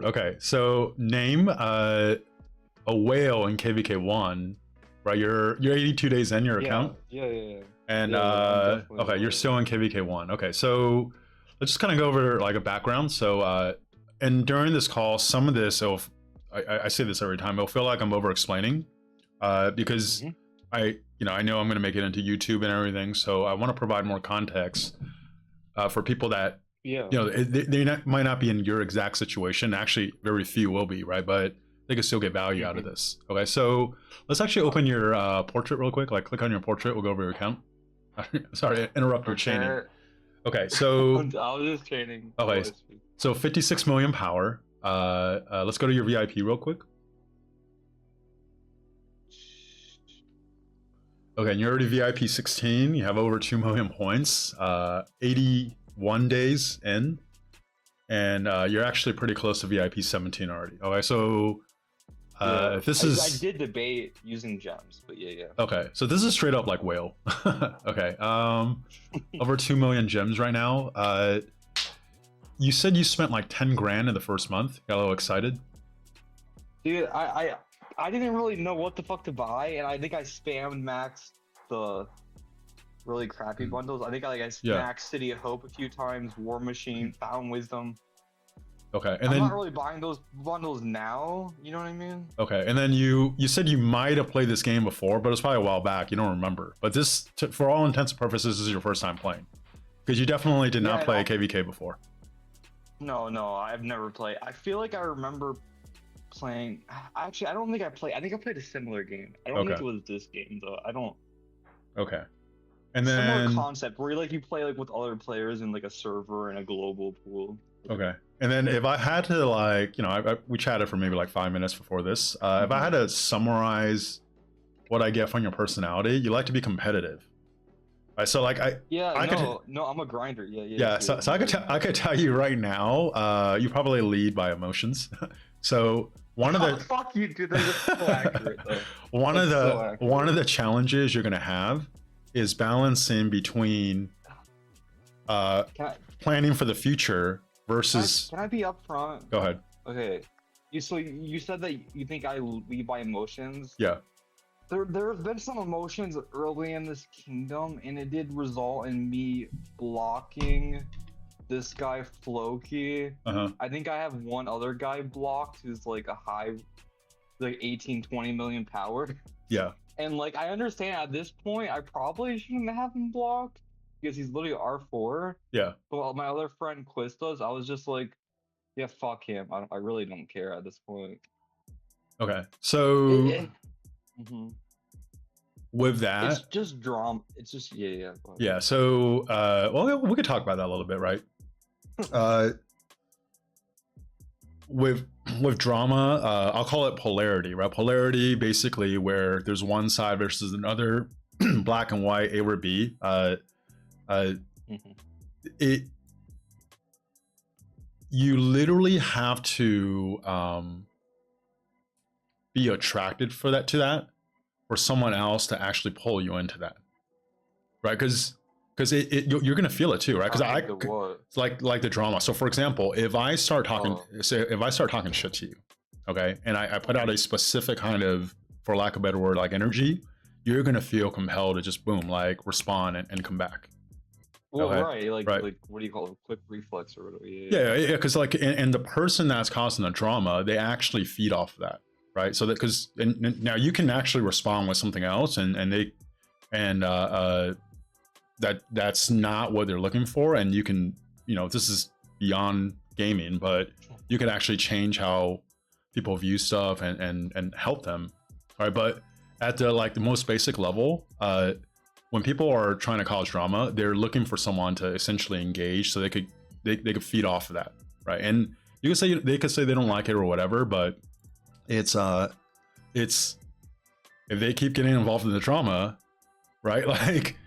hard. Okay, so name a whale in KVK1, right? You're 82 days in your account, Yeah. and I'm definitely okay, you're still in KVK1. Okay, so let's just kind of go over like a background. So and during this call, some of this, I say this every time, it'll feel like I'm over explaining, because I know I'm going to make it into YouTube and everything, so I want to provide more context for people that might not be in your exact situation. Actually, very few will be, right? But they can still get value out of this. Okay, so let's actually open your portrait real quick. Like, click on your portrait. We'll go over your account. Sorry, interrupt your chaining. Okay, so I was just chaining. okay, so 56 million power. Let's go to your VIP real quick. Okay, and you're already VIP 16. You have over 2 million points. 81 days in, and you're actually pretty close to VIP 17 already. Okay, so if this is... I did debate using gems, but yeah. Okay, so this is straight up like whale. Okay, over 2 million gems right now. You said you spent like 10 grand in the first month. Got a little excited. Dude, I didn't really know what the fuck to buy, and I think I spammed max the really crappy bundles. I think I maxed City of Hope a few times, War Machine, Found Wisdom. Okay, and I'm then not really buying those bundles now. You know what I mean? Okay, and then you said you might have played this game before, but it was probably a while back. You don't remember. But this, for all intents and purposes, this is your first time playing, because you definitely did not play KVK before. No, I've never played. I feel like I remember playing. Actually, I don't think I played. I think I played a similar game. I don't think it was this game though. I don't. Okay. And then similar concept where you play like with other players in like a server in a global pool. Okay. And then if I had to we chatted for maybe like 5 minutes before this. If I had to summarize what I get from your personality, you like to be competitive. Right, so like I'm a grinder. Yeah. So I could tell you right now, you probably lead by emotions. So one of the fuck you, dude. That's so accurate though. One of the challenges you're gonna have is balancing between planning for the future versus. Can I be upfront? Go ahead. Okay. You said that you think I lead by emotions. Yeah. There have been some emotions early in this kingdom, and it did result in me blocking this guy Floki. I think I have one other guy blocked who's like a high, like 18-20 million power. Yeah. And like I understand at this point I probably shouldn't have him blocked because he's literally R4. Yeah. But my other friend Quistos, I was just like, yeah, fuck him. I really don't care at this point. Okay. So with that, it's just drama. It's just yeah. Yeah. So well, we could talk about that a little bit, right? With drama, I'll call it polarity, right? Polarity, basically, where there's one side versus another, black and white, A or B. You literally have to be attracted to that, for someone else to actually pull you into that, right? Because you're gonna feel it too, right? Because it's like the drama. So for example, if I start talking, shit to you, okay, and I put out a specific kind of, for lack of a better word, like energy, you're gonna feel compelled to just boom, like respond and come back. Well, okay? Like what do you call it? Quick reflex or whatever. Yeah. Because like, and the person that's causing the drama, they actually feed off of that, right? So that because now you can actually respond with something else, that's not what they're looking for, and you can, this is beyond gaming, but you can actually change how people view stuff and help them. All right, but at the most basic level, when people are trying to cause drama, they're looking for someone to essentially engage, so they could feed off of that, right? And they could say they don't like it or whatever, but it's if they keep getting involved in the drama, right? Like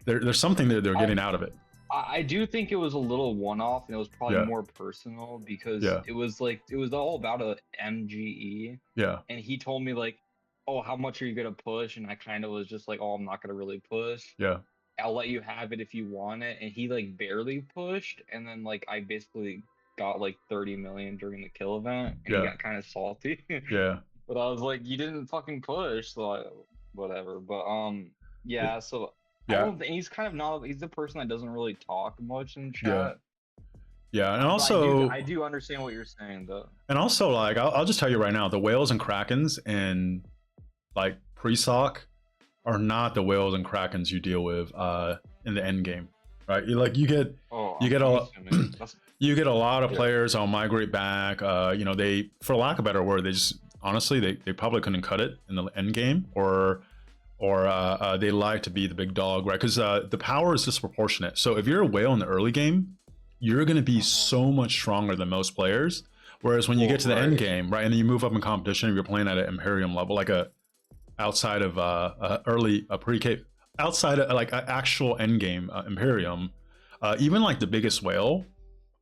there's something that they're getting out of it. I do think it was a little one-off, and it was probably more personal because it was all about a MGE. Yeah. And he told me like, oh, how much are you gonna push? And I kind of was just like, oh, I'm not gonna really push. Yeah. I'll let you have it if you want it. And he like barely pushed, and then like I basically got like 30 million during the kill event, and he got kind of salty. Yeah. But I was like, you didn't fucking push, so whatever. But yeah. So I don't think he's kind of not. He's the person that doesn't really talk much in chat. Yeah, and also I do understand what you're saying though. And also, like, I'll just tell you right now, the whales and krakens in like pre-soc are not the whales and krakens you deal with in the end game, right? You get you get a lot of players on migrate back. You know, they, for lack of a better word, they just honestly they probably couldn't cut it in the end game, or they like to be the big dog, right? Because the power is disproportionate. So if you're a whale in the early game, you're going to be so much stronger than most players. Whereas when you get to the end game, right, and then you move up in competition, you're playing at an Imperium level, like outside of pre-K, outside of like an actual end game Imperium, even like the biggest whale,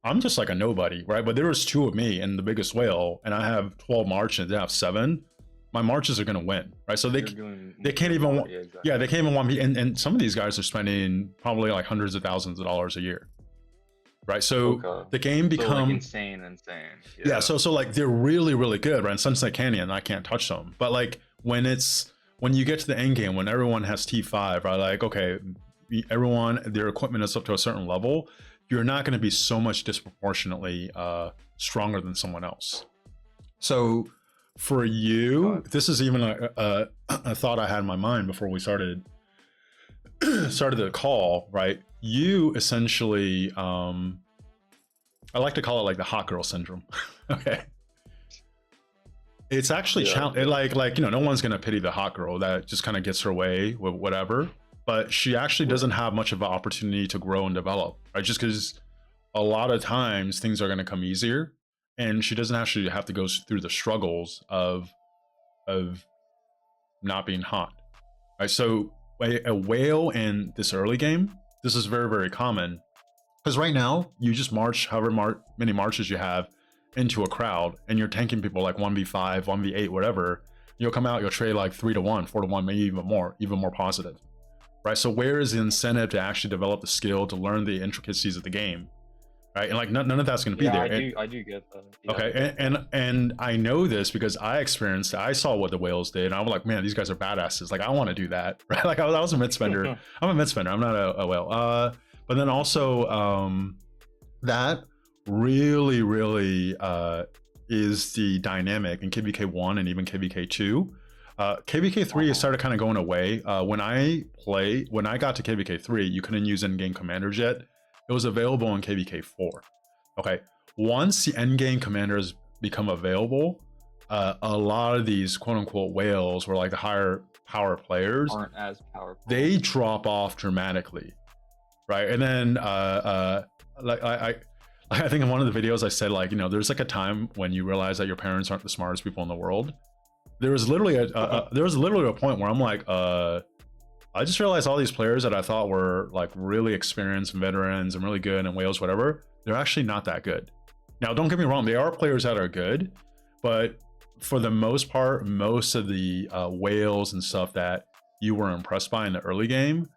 I'm just like a nobody, right? But there was 2 of me in the biggest whale, and I have 12 marches, they have 7. My marches are going to win, right? So they can't even they can't even want me. And some of these guys are spending probably like hundreds of thousands of dollars a year. Right, so the game becomes like insane. Yeah, so like they're really, really good, right? In Sunset Canyon, I can't touch them. But like when you get to the end game, when everyone has T5, right? Like, okay, everyone, their equipment is up to a certain level, you're not going to be so much disproportionately stronger than someone else. So for you, this is even a thought I had in my mind before we started the call, right? You essentially, I like to call it like the hot girl syndrome. Okay. It's actually like, you know, no one's going to pity the hot girl that just kind of gets her way with whatever, but she actually doesn't have much of an opportunity to grow and develop, right? Just because a lot of times things are going to come easier, and she doesn't actually have to go through the struggles of not being hot, right? So a whale in this early game, this is very, very common, because right now you just march however many marches you have into a crowd, and you're tanking people like 1v5, 1v8, whatever. You'll come out, you'll trade like 3-1, 4-1, maybe even more positive, right? So where is the incentive to actually develop the skill, to learn the intricacies of the game, right? And like none of that's going to be there. I do get that. Yeah. Okay, and I know this because I saw what the whales did, and I was like, man, these guys are badasses. Like, I want to do that, right? Like, I was a mid spender. I'm a mid spender. I'm not a whale. But then also that really, really is the dynamic in KVK1 and even KVK2. KVK3 started kind of going away. When I got to KVK3, you couldn't use in-game commanders yet. It was available in KVK4. Okay, once the end-game commanders become available, a lot of these quote-unquote whales, were like the higher power players, aren't as powerful. They drop off dramatically, right? And then like I think in one of the videos I said, like, you know, there's like a time when you realize that your parents aren't the smartest people in the world. There was literally a point where I'm like, I just realized all these players that I thought were like really experienced and veterans and really good and whales, whatever, they're actually not that good. Now, don't get me wrong, there are players that are good, but for the most part, most of the whales and stuff that you were impressed by in the early game,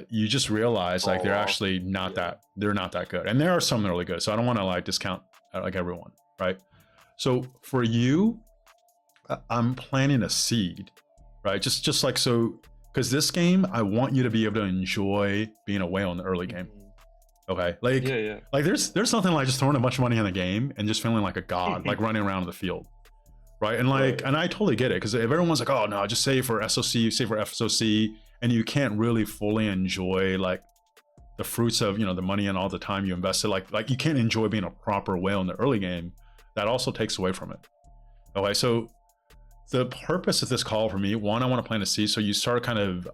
you just realize like they're actually not they're not that good. And there are some really good, so I don't want to like discount like everyone, right? So for you, I'm planting a seed, right? Just like so. Because this game, I want you to be able to enjoy being a whale in the early game. Okay, like like there's something like just throwing a bunch of money in the game and just feeling like a god, like running around the field, right? And like, and I totally get it, because if everyone's like, oh no, just save for SOC, save for FSOC, and you can't really fully enjoy like the fruits of, you know, the money and all the time you invested, like you can't enjoy being a proper whale in the early game. That also takes away from it. Okay, so the purpose of this call for me, one, I want to plant a seed, so you start kind of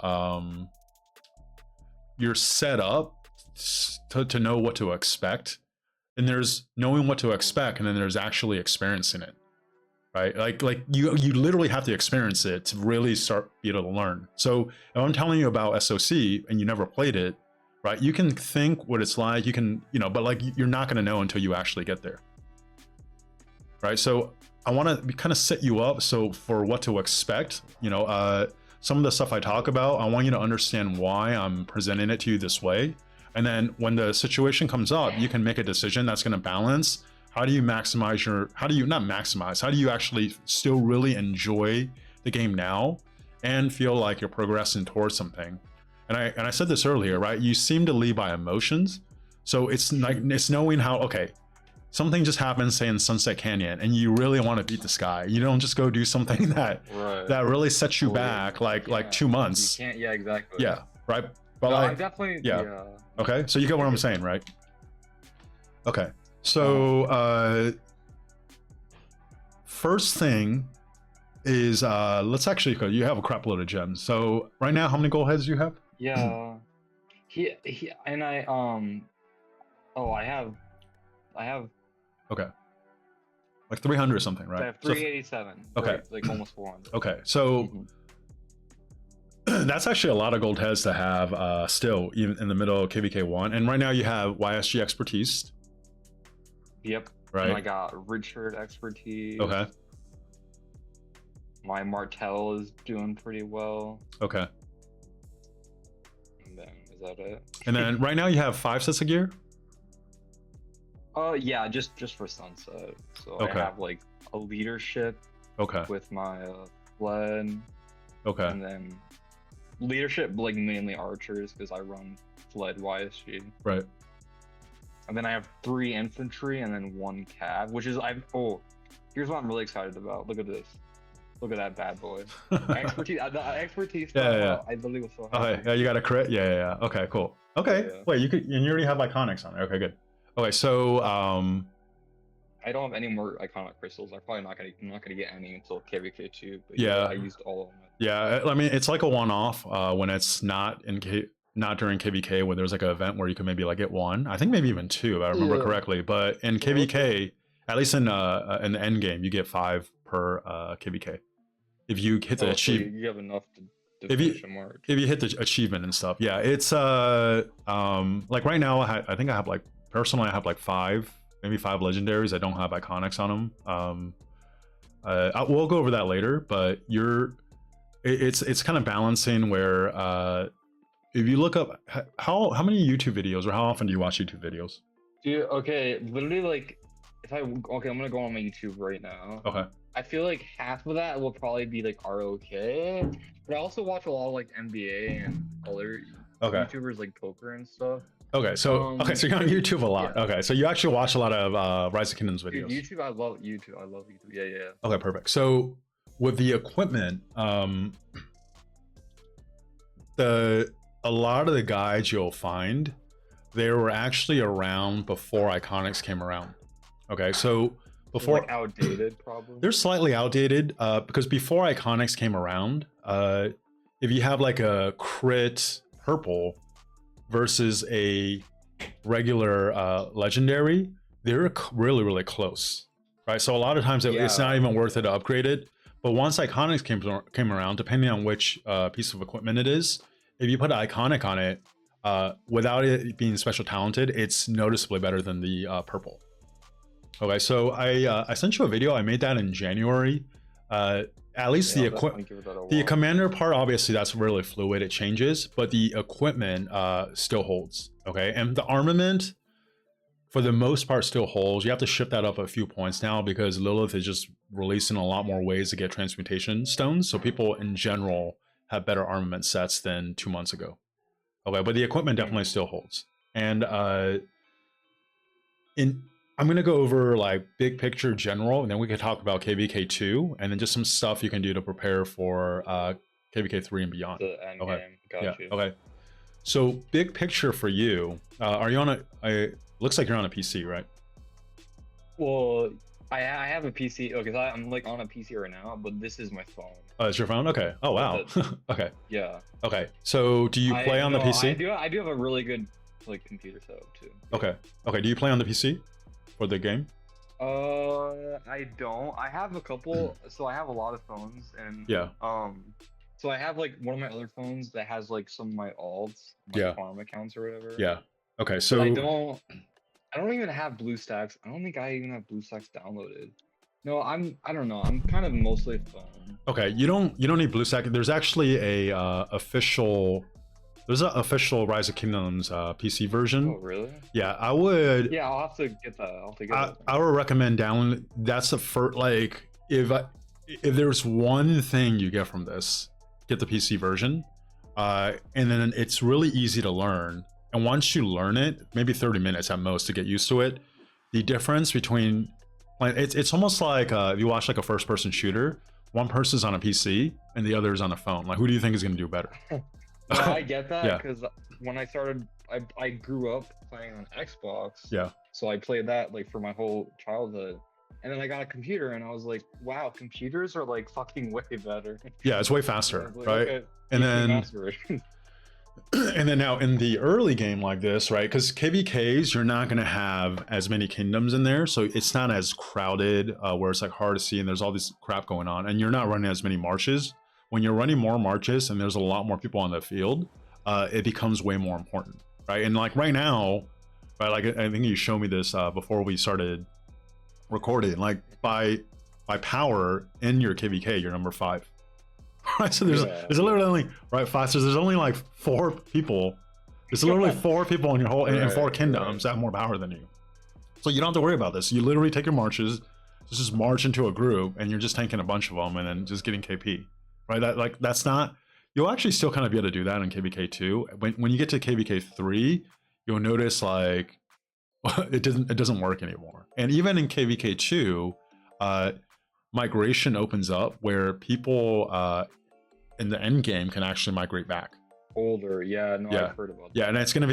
you're set up to know what to expect, and there's knowing what to expect, and then there's actually experiencing it, right? Like you literally have to experience it to really start be able to learn. So if I'm telling you about SOC and you never played it, right, you can think what it's like, you can, you know, but like you're not going to know until you actually get there, right? So I want to kind of set you up so for what to expect, you know, some of the stuff I talk about, I want you to understand why I'm presenting it to you this way. And then when the situation comes up, you can make a decision that's going to balance. How do you maximize your, how do you not maximize, how do you actually still really enjoy the game now and feel like you're progressing towards something? And I said this earlier, right? You seem to lead by emotions. So it's like, it's knowing how, okay, something just happens, say in Sunset Canyon, and you really want to beat this guy. You don't just go do something that that really sets you back like 2 months. You can't, yeah, exactly. Yeah, right. But no, like, I definitely, yeah. Okay, so you get what I'm saying, right? Okay, so first thing is let's actually go. You have a crap load of gems. So right now, how many gold heads do you have? Yeah, he and I oh, I have okay, like 300 or something, right? I have 387. So, okay, right, like almost 400. Okay, so that's actually a lot of gold heads to have still, even in the middle of KVK1. And right now you have YSG expertise. Yep. Right. And I got Richard expertise. Okay. My Martell is doing pretty well. Okay. And then is that it? And then right now you have 5 sets of gear. Yeah, just for Sunset. So okay. I have like a leadership. Okay. With my fled. Okay. And then leadership, like mainly archers, because I run fled YSG. Right. And then I have 3 infantry and then 1 cav, which is here's what I'm really excited about. Look at this. Look at that bad boy. Expertise. The expertise. Yeah. I believe was so happy. Okay. Yeah, you got a crit. Yeah. Okay. Cool. Okay. Yeah. Wait, you already have iconics on there. Okay, good. Okay, so I don't have any more iconic crystals. I'm not gonna get any until KVK2. But yeah, I used all of them. Yeah, I mean it's like a one-off when it's not not during KVK, when there's like an event where you can maybe like get 1. I think maybe even 2, if I remember correctly. But in KVK, at least in the end game, you get 5 per KVK. If you hit the achievement, so you have enough to if finish a march. If you hit the achievement and stuff, yeah, it's like right now I think I have like personally I have like 5, maybe 5 legendaries. I don't have iconics on them. We'll go over that later, but it's kind of balancing where if you look up how many YouTube videos or how often do you watch YouTube videos? Dude, okay, literally like I'm gonna go on my YouTube right now. Okay. I feel like half of that will probably be like ROK, but I also watch a lot of like NBA and other YouTubers like poker and stuff. Okay, so so you're on YouTube a lot. Yeah. Okay, so you actually watch a lot of Rise of Kingdoms videos. Dude, YouTube, I love YouTube. Yeah. Okay, perfect. So with the equipment, a lot of the guides you'll find, they were actually around before Iconics came around. Okay, so before like outdated, probably. They're slightly outdated because before Iconics came around, if you have like a crit purple versus a regular legendary, they're really close, right? So a lot of times it's not even worth it to upgrade it. But once Iconics came around, depending on which piece of equipment it is, if you put an Iconic on it, without it being special talented, it's noticeably better than the purple. Okay, so I sent you a video. I made that in January. At least the commander part, obviously that's really fluid, it changes, but the equipment still holds. Okay, and the armament for the most part still holds. You have to shift that up a few points now because Lilith is just releasing a lot more ways to get transmutation stones, so people in general have better armament sets than 2 months ago. Okay, but the equipment definitely still holds. And I'm going to go over like big picture general, and then we can talk about KVK2 and then just some stuff you can do to prepare for KVK3 and beyond. The end game. Got you. Okay. So big picture for you, are you on looks like you're on a PC, right? Well, I have a PC. Okay, I'm like on a PC right now, but this is my phone. Oh, it's your phone? Okay. Oh, wow. Okay. Yeah. Okay. So do you play on the PC? I do have a really good like computer setup too. Okay. Okay. Do you play on the PC for the game? I don't. I have a couple. So I have a lot of phones, and yeah. So I have like one of my other phones that has like some of my alts, my farm accounts or whatever. Yeah. Okay. So I don't even have BlueStacks. I don't think I even have BlueStacks downloaded. No, I don't know. I'm kind of mostly phone. Okay, you don't need BlueStack. There's actually a official There's an official Rise of Kingdoms PC version. Oh, really? Yeah, I would. Yeah, I'll have to get that. I would recommend downloading. That's the first. Like, if there's one thing you get from this, get the PC version, and then it's really easy to learn. And once you learn it, maybe 30 minutes at most to get used to it. The difference between, like, it's almost like if you watch like a first-person shooter, one person's on a PC and the other is on a phone. Like, who do you think is going to do better? No, I get that because when I started, I grew up playing on Xbox. Yeah. So I played that like for my whole childhood. And then I got a computer and I was like, wow, computers are like fucking way better. Yeah, it's way faster, like, right? Okay, and then now in the early game like this, right? Because KVKs, you're not going to have as many kingdoms in there. So it's not as crowded where it's like hard to see and there's all this crap going on. And you're not running as many marches. When you're running more marches and there's a lot more people on the field, it becomes way more important, right? And like right now, right? Like I think you showed me this before we started recording. Like by power in your KVK, you're number 5. Right, so there's literally only 5. So there's only like 4 people. There's literally 4 people in your whole in 4 kingdoms that have more power than you. So you don't have to worry about this. You literally take your marches, just march into a group, and you're just tanking a bunch of them and then just getting KP. Right, that's not. You'll actually still kind of be able to do that in KVK2. When you get to KVK3, you'll notice like it doesn't work anymore. And even in KVK2, migration opens up where people in the end game can actually migrate back. Older, I've heard about that. Yeah, and it's gonna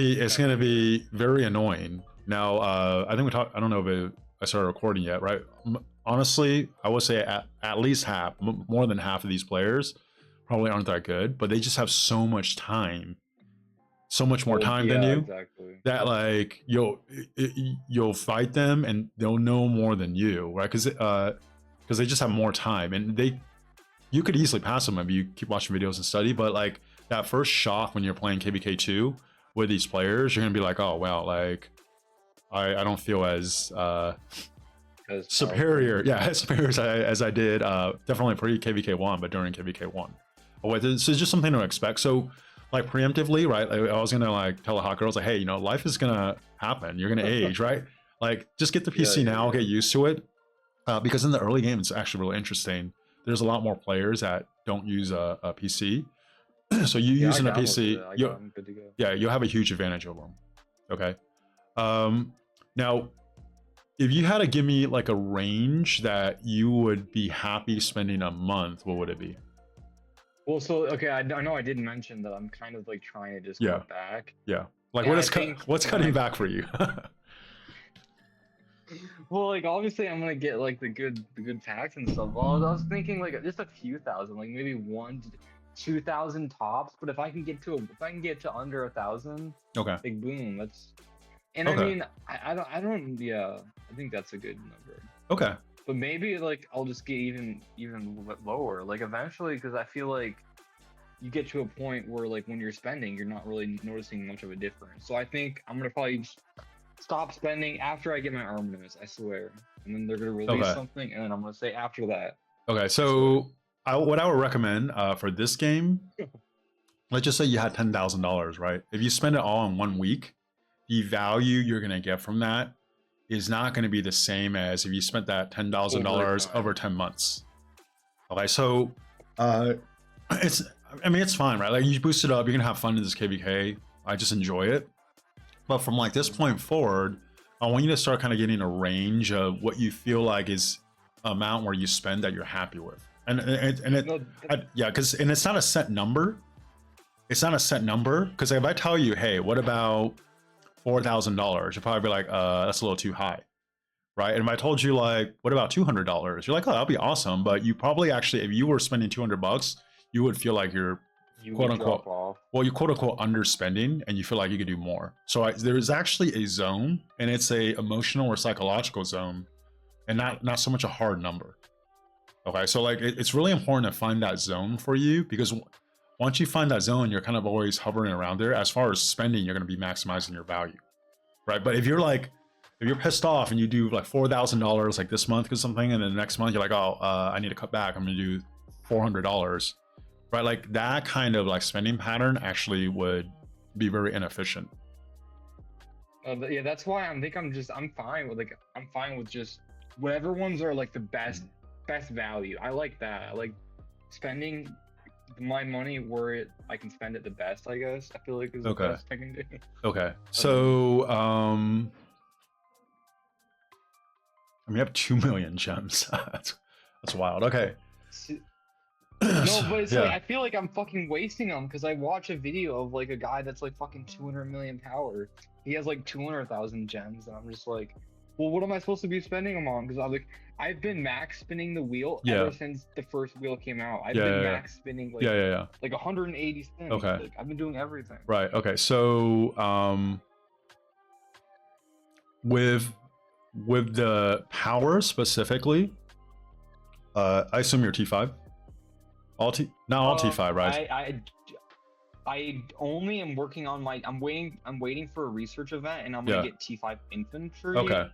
be very annoying. Now, I think I don't know if I started recording yet, right? Honestly, I would say at least half, more than half of these players probably aren't that good, but they just have so much time, so much more time than you, that like you'll fight them and they'll know more than you, right? Because they just have more time, and you could easily pass them if you keep watching videos and study. But like that first shock when you're playing KVK2 with these players, you're gonna be like, oh wow, like I don't feel as superior, as I did definitely pre KVK1, but during KVK1. Oh, this is just something to expect. So like preemptively, right? Like, I was gonna like tell the hot girls like, hey, life is gonna happen. You're gonna age, right? Like just get the PC now, get used to it. Because in the early game, it's actually really interesting. There's a lot more players that don't use a PC. So you using a PC, you'll have a huge advantage over them. Okay. Now, if you had to give me like a range that you would be happy spending a month, what would it be? Well, so okay, I know I did mention that I'm kind of like trying to just cut back. Yeah. Like what's cutting back for you? Well, like obviously I'm gonna get like the good packs and stuff. Well, I was thinking like just a few thousand, like maybe 1,000 to 2,000 tops. But if I can get to under 1,000, okay, like boom, that's. And okay. I mean, I don't. Yeah, I think that's a good number. Okay. But maybe like I'll just get even a little bit lower, like eventually, because I feel like you get to a point where like when you're spending, you're not really noticing much of a difference. So I think I'm gonna probably just stop spending after I get my armaments, I swear. And then they're gonna release something, and then I'm gonna say after that. Okay, so what I would recommend for this game, let's just say you had $10,000, right? If you spend it all in 1 week, the value you're gonna get from that is not going to be the same as if you spent that $10,000 over 10 months. Okay, so it's fine, right? Like you boost it up, you're gonna have fun in this KVK. I just enjoy it. But from like this point forward, I want you to start kind of getting a range of what you feel like is amount where you spend that you're happy with. Because it's not a set number. It's not a set number, because if I tell you, hey, what about $4,000, you'll probably be like, that's a little too high, right? And if I told you like, what about $200, you're like, oh, that'd be awesome. But you probably actually, if you were spending $200, you would feel like you're quote unquote underspending, and you feel like you could do more. So there's actually a zone, and it's a emotional or psychological zone, and not so much a hard number. Okay, so like it's really important to find that zone for you, because once you find that zone, you're kind of always hovering around there. As far as spending, you're going to be maximizing your value, right? But if you're pissed off and you do like $4,000 like this month or something, and then the next month you're like, oh, I need to cut back, I'm going to do $400, right? Like that kind of like spending pattern actually would be very inefficient. Yeah, that's why I'm fine with just whatever ones are like the best value. I like that. I like spending my money where I can spend it the best, I guess. I feel like is the best I can do. Okay. So you have 2 million gems. that's wild. Okay. No, but it's like I feel like I'm fucking wasting them because I watch a video of like a guy that's like fucking 200 million power. He has like 200,000 gems, and I'm just like, well, what am I supposed to be spending them on? Because I've been max spinning the wheel ever since the first wheel came out. I've been max spinning like like 180 spins. Okay. Like, I've been doing everything. Right. Okay. So with the power specifically, I assume you're T5. Not all T5, right? I only am working on I'm waiting for a research event, and I'm gonna get T5 infantry. Okay.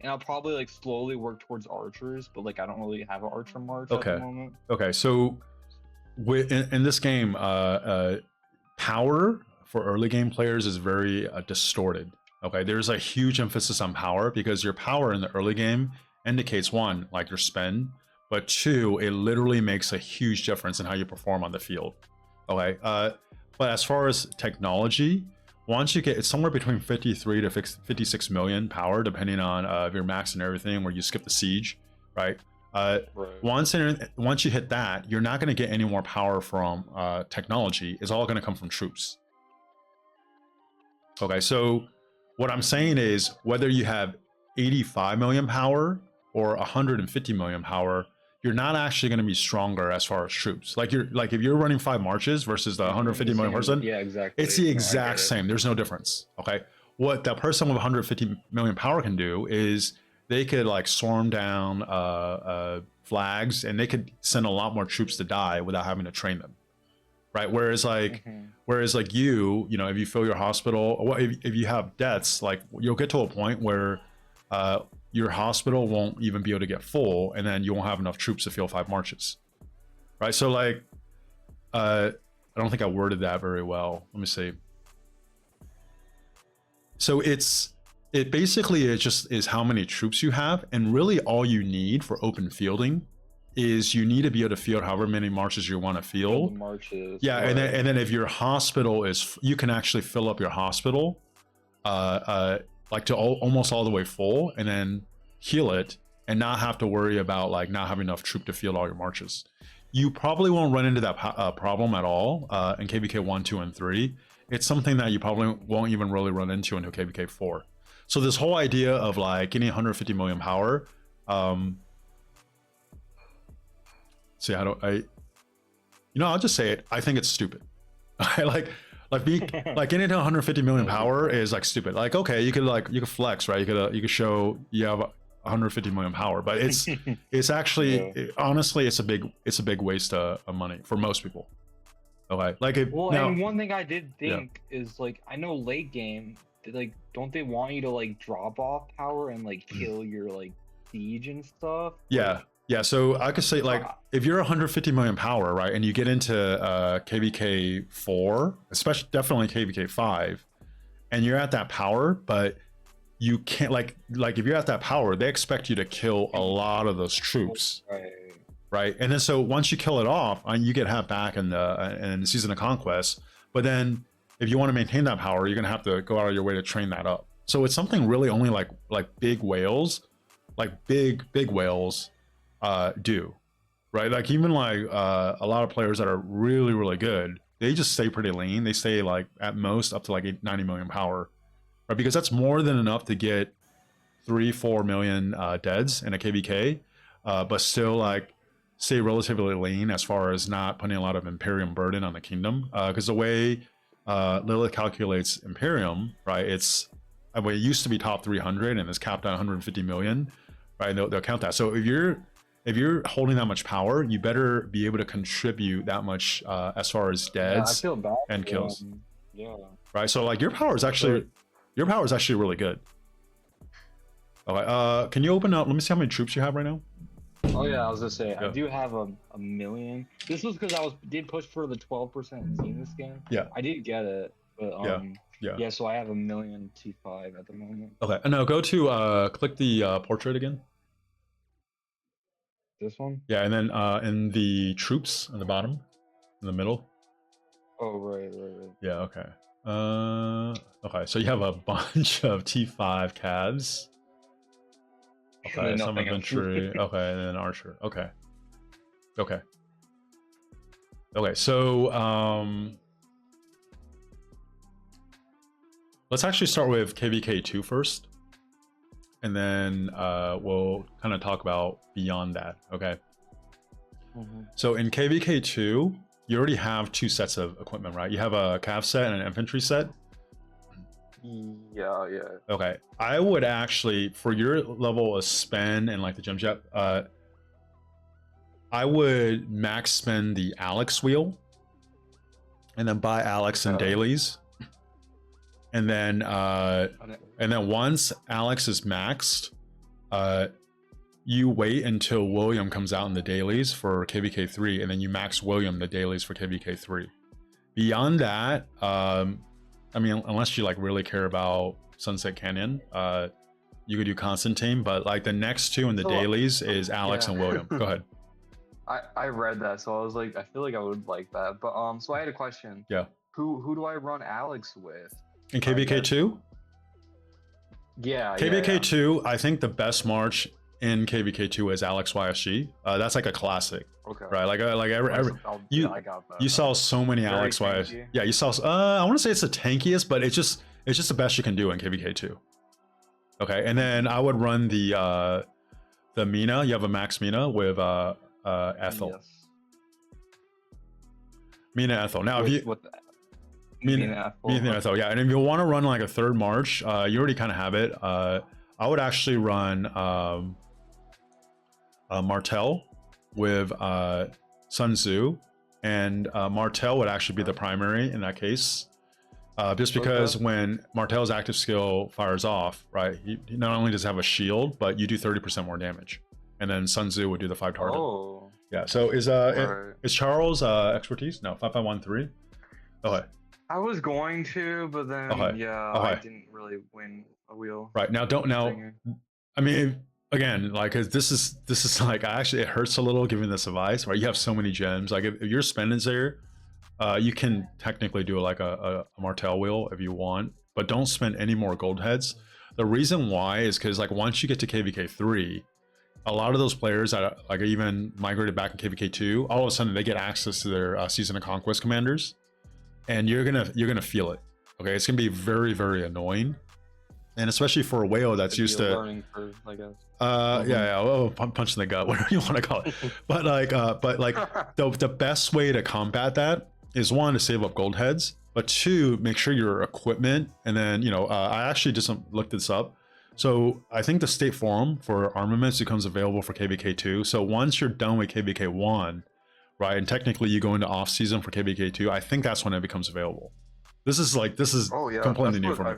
And I'll probably like slowly work towards archers, but like I don't really have an archer march at the moment. Okay. So in this game, power for early game players is very distorted. Okay. There's a huge emphasis on power because your power in the early game indicates, one, like your spend, but two, it literally makes a huge difference in how you perform on the field. Okay. But as far as technology, once you get, it's somewhere between 53 to 56 million power, depending on your max and everything, where you skip the siege, right? Once you hit that, you're not going to get any more power from technology. It's all going to come from troops. Okay, so what I'm saying is whether you have 85 million power or 150 million power, you're not actually going to be stronger as far as troops. Like if you're running 5 marches versus the 150 million person, exactly. It's the exact same. There's no difference. Okay, what that person with 150 million power can do is they could like swarm down flags, and they could send a lot more troops to die without having to train them, right? Whereas like you know, if you fill your hospital, or if you have deaths, like you'll get to a point where your hospital won't even be able to get full, and then you won't have enough troops to fill 5 marches, right? So like, I don't think I worded that very well. Let me see. So it basically is how many troops you have, and really all you need for open fielding is you need to be able to field however many marches you want to field. Marches. Yeah, right. and then if your hospital is, you can actually fill up your hospital, like to almost all the way full, and then heal it, and not have to worry about like not having enough troop to field all your marches. You probably won't run into that problem at all in KVK1, 2, and 3. It's something that you probably won't even really run into until KVK4. So this whole idea of like getting 150 million power, see, how do I'll just say it. I think it's stupid. like getting to 150 million power is like stupid. Like, okay, you could flex, right? You could show you have 150 million power, but it's actually honestly it's a big waste of money for most people. Okay, like and one thing I did think is like, I know late game, like, don't they want you to like drop off power and like kill your like siege and stuff? Yeah, so I could say like if you're 150 million power, right, and you get into KVK 4, especially definitely KVK 5, and you're at that power, but you can't like if you're at that power, they expect you to kill a lot of those troops, right? And then so once you kill it off, you get half back in the Season of Conquest. But then if you want to maintain that power, you're gonna have to go out of your way to train that up. So it's something really only like big whales, like big whales do, right? Like even like a lot of players that are really good, they just stay pretty lean. They stay like at most up to like 90 million power, right? Because that's more than enough to get 3-4 million deads in a KVK, but still like stay relatively lean as far as not putting a lot of Imperium burden on the kingdom. Because the way Lilith calculates Imperium, right? It used to be top 300 and it's capped at 150 million, right? They'll count that. So if you're holding that much power, you better be able to contribute that much as far as deads and kills. Right. So like your power is actually really good. Okay. Can you open up? Let me see how many troops you have right now. Oh yeah, I was gonna say I do have a million. This was because I did push for the 12% in this game. Yeah. I did get it, But yeah. So I have 1,000,000 T5 at the moment. Okay, and now go to click the portrait again. This one? Yeah, and then in the troops on the bottom, in the middle. Oh, right. Yeah, okay. Okay, so you have a bunch of T5 calves. Okay, some infantry. Okay, and then archer. Okay. So let's actually start with KVK2 first, and then we'll kind of talk about beyond that. Okay. So in KVK2, you already have 2 sets of equipment, right? You have a cav set and an infantry set. Yeah. Okay, I would actually, for your level of spend and like the gem jet, I would max spend the Alex wheel, and then buy Alex in dailies, and then once Alex is maxed, you wait until William comes out in the dailies for KVK3, and then you max William the dailies for KVK3. Beyond that, I mean, unless you like really care about Sunset Canyon, you could do Constantine, but like the next 2 in the dailies is Alex and William. Go ahead. I read that, so I was like, I feel like I would like that. But so I had a question. Yeah. Who do I run Alex with? In KVK2? Yeah. KVK2, I think the best march in KVK2 is Alex YSG. That's like a classic. Okay. Right. You saw so many Alex YSG. Yeah, you saw. I want to say it's the tankiest, but it's just the best you can do in KVK2. Okay, and then I would run the Mina. You have a max Mina with Ethel. Yes. Mina Ethel. Now, Mina Ethel. Yeah, and if you want to run like a 3rd march, you already kind of have it. I would actually run Martel with Sun Tzu, and Martel would actually be the primary in that case, just because when Martel's active skill fires off, right, he not only does have a shield, but you do 30% more damage, and then Sun Tzu would do the 5 target. Oh. Yeah. So is Charles expertise? No, 5513. Okay. I was going to, but then I didn't really win a wheel. Right now, I mean, again, like this is like, it hurts a little giving this advice, right? You have so many gems. Like if your spend is there, you can technically do like a Martel wheel if you want, but don't spend any more gold heads. The reason why is because like once you get to KVK3, a lot of those players that like even migrated back in KVK2, all of a sudden they get access to their Season of Conquest commanders, and you're gonna feel it. Okay, it's gonna be very, very annoying, and especially for a whale that's used to learning curve, I guess. Punch in the gut, whatever you want to call it. but the best way to combat that is 1, to save up gold heads, but 2, make sure your equipment, and then I actually just looked this up. So I think the state forum for armaments becomes available for KVK2. So once you're done with KVK1, right, and technically you go into off season for KVK2, I think that's when it becomes available. This is completely new for me.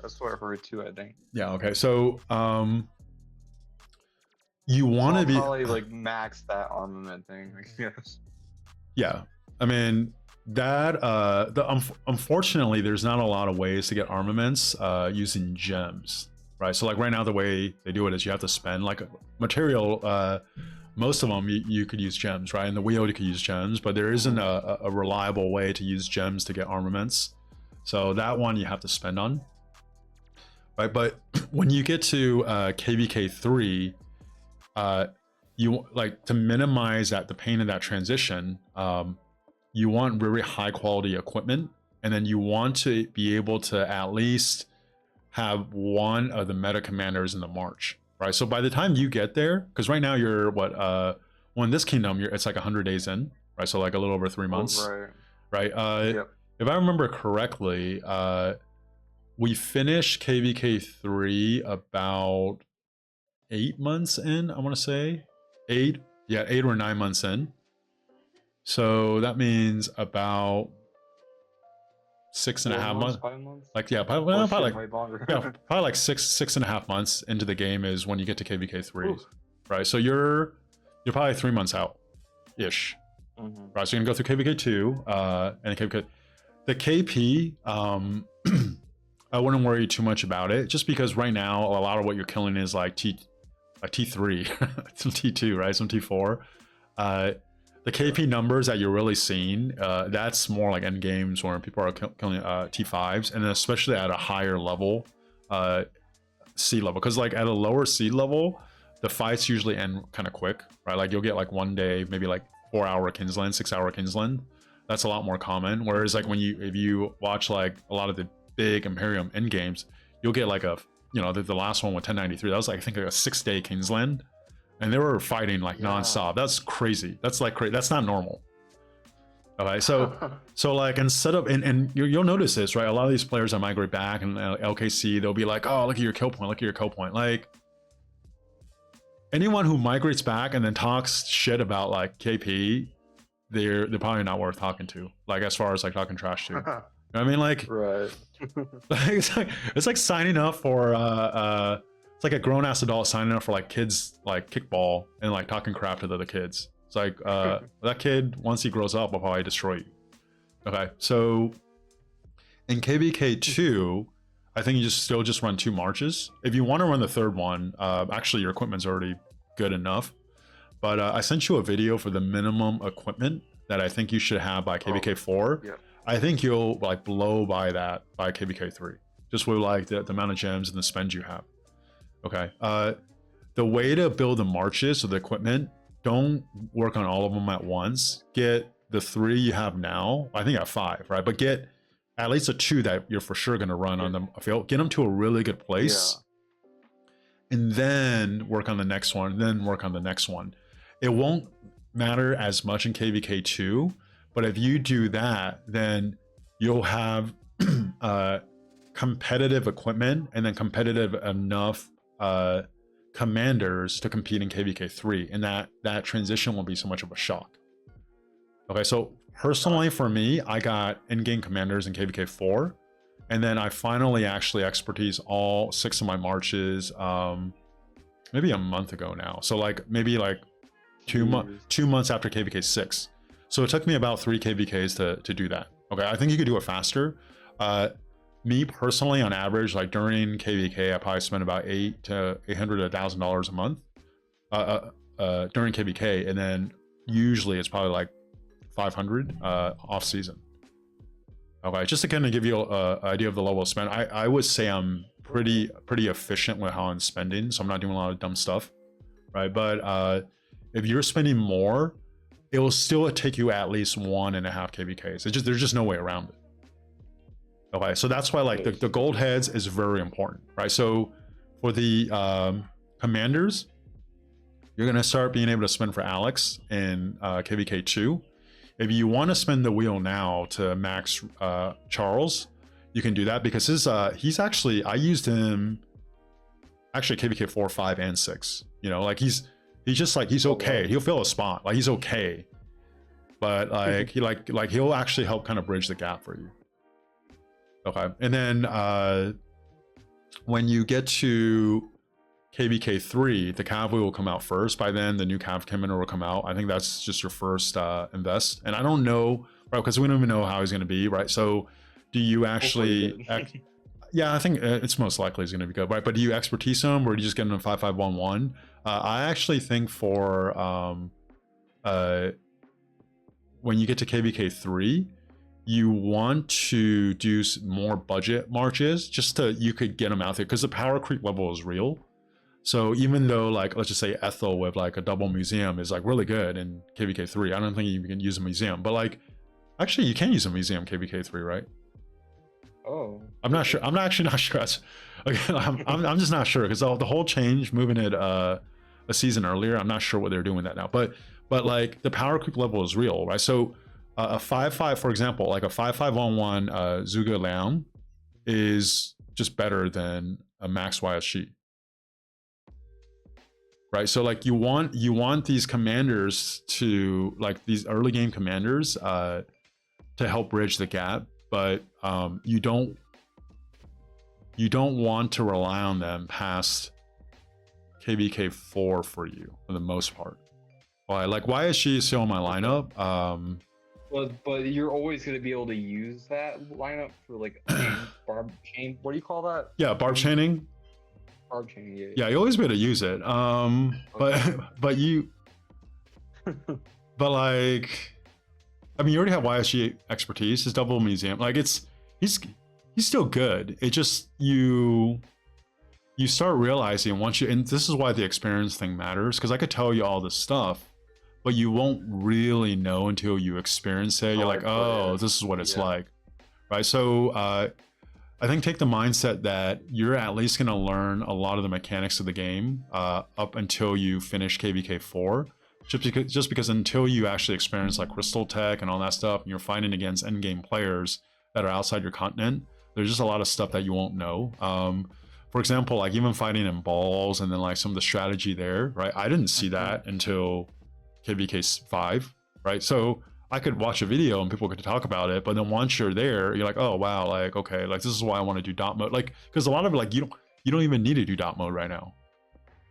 That's what I heard too, I think. Yeah. Okay. So you want to be probably like max that armament thing, I guess. Yeah. I mean that unfortunately there's not a lot of ways to get armaments using gems, right? So like right now the way they do it is you have to spend like material. Most of them you could use gems, right? And the wheel you could use gems, but there isn't a reliable way to use gems to get armaments. So that one you have to spend on, right? But when you get to KVK3, you like to minimize the pain of that transition. You want very high quality equipment, and then you want to be able to at least have one of the meta commanders in the march, right? So by the time you get there, because right now you're well, in this kingdom it's like 100 days in, right? So like a little over 3 months, right? Yep. If I remember correctly, we finished KVK3 about 8 months in, I want to say 8 or 9 months in. So that means about 6.5 months. 5 months? Probably like 6.5 months into the game is when you get to KVK3. Oof. Right? So you're probably 3 months out ish. Mm-hmm. Right? So you're gonna go through KVK2 and KVK. The KP, I wouldn't worry too much about it, just because right now a lot of what you're killing is like T3, some T2, right? Some T4. The KP numbers that you're really seeing, that's more like end games where people are killing T5s, and then especially at a higher level, seed level, because like at a lower seed level, the fights usually end kind of quick, right? Like you'll get like one day, maybe like 4-hour Kinsland, 6-hour Kinsland. That's a lot more common. Whereas like if you watch like a lot of the big Imperium end games, you'll get like the last one with 1093. That was like I think like a 6-day Kingsland, and they were fighting like nonstop. That's crazy. That's like crazy. That's not normal. Okay, so like instead of and you'll notice this, right? A lot of these players that migrate back and LKC, they'll be like, oh, look at your kill point, look at your kill point. Like anyone who migrates back and then talks shit about like KP, they're probably not worth talking to. Like as far as like talking trash to. You know what I mean? Like right. it's like signing up for it's like a grown ass adult signing up for like kids like kickball and like talking crap to the other kids. It's like that kid, once he grows up, will probably destroy you. Okay, so in KVK2, I think you still run 2 marches. If you want to run the third one, actually your equipment's already good enough. But I sent you a video for the minimum equipment that I think you should have by KVK4. Yeah. I think you'll like blow by that by KVK3, just with like the amount of gems and the spend you have. Okay. The way to build the marches, so the equipment, don't work on all of them at once. Get the 3 you have now. I think I have 5, right? But get at least a 2 that you're for sure going to run on the field. Get them to a really good place. Yeah. And then work on the next one. Then work on the next one. It won't matter as much in KVK2, but if you do that, then you'll have competitive equipment and then competitive enough commanders to compete in KVK3, and that transition won't be so much of a shock. Okay, so personally for me, I got in-game commanders in KVK4, and then I finally actually expertise all 6 of my marches maybe a month ago now. So like maybe like 2 months after KVK6. So it took me about 3 KVKs to do that. Okay, I think you could do it faster. Me personally, on average, like during KVK, I probably spent about $800 to $1,000 a month during KVK, and then usually it's probably like 500 off season. Okay, just to kind of give you an idea of the level of spend, I would say I'm pretty efficient with how I'm spending, so I'm not doing a lot of dumb stuff, right? But if you're spending more, it will still take you at least 1.5 KVKs. There's just no way around it. Okay, so that's why like the gold heads is very important, right? So for the commanders, you're gonna start being able to spend for Alex in KVK2. If you want to spend the wheel now to max Charles, you can do that, because he's actually, I used him actually KVK4, 5, and 6. You know, like he's just like, he's okay. He'll fill a spot, like he's okay, but like he'll actually help kind of bridge the gap for you. Okay, and then when you get to KVK3, the cavalry will come out first. By then, the new cav commander will come out. I think that's just your first invest. And I don't know, right? Because we don't even know how he's going to be, right? So, do you actually? Yeah, I think it's most likely he's going to be good, right? But do you expertise him, or do you just get him in 5511? I actually think for when you get to KVK3, you want to do more budget marches just to, you could get them out there, because the power creep level is real. So even though, like, let's just say Ethel with like a double museum is like really good in KVK3, I don't think you can use a museum, but like actually you can use a museum KVK3, right? Oh, I'm not sure. I'm actually not sure. Okay, I'm just not sure, because the whole change moving it a season earlier, I'm not sure what they're doing with that now. But like the power creep level is real, right? So a 5/5, for example, like a 5511 Zhuge Liang is just better than a max YSG, right? So like you want these commanders to, like these early game commanders to help bridge the gap, but you don't want to rely on them past KVK4 for you for the most part. Like YSG is still in my lineup. But you're always gonna be able to use that lineup for like barb chain. What do you call that? Yeah, barb chaining. Barb chaining. Yeah. Yeah, you always be able to use it. Okay. but like, I mean, you already have YSG expertise. His double museum, like he's still good. It just you start realizing once you, and this is why the experience thing matters, because I could tell you all this stuff, but you won't really know until you experience it. You're like, oh, this is what it's like, right? So I think take the mindset that you're at least going to learn a lot of the mechanics of the game up until you finish KVK4. Just because until you actually experience like Crystal Tech and all that stuff, and you're fighting against endgame players that are outside your continent, there's just a lot of stuff that you won't know. For example, like even fighting in balls and then like some of the strategy there, right? I didn't see that until KVK5, right? So I could watch a video and people could talk about it, but then once you're there, you're like, oh wow, like okay, like this is why I want to do dot mode, like because a lot of it, like you don't even need to do dot mode right now,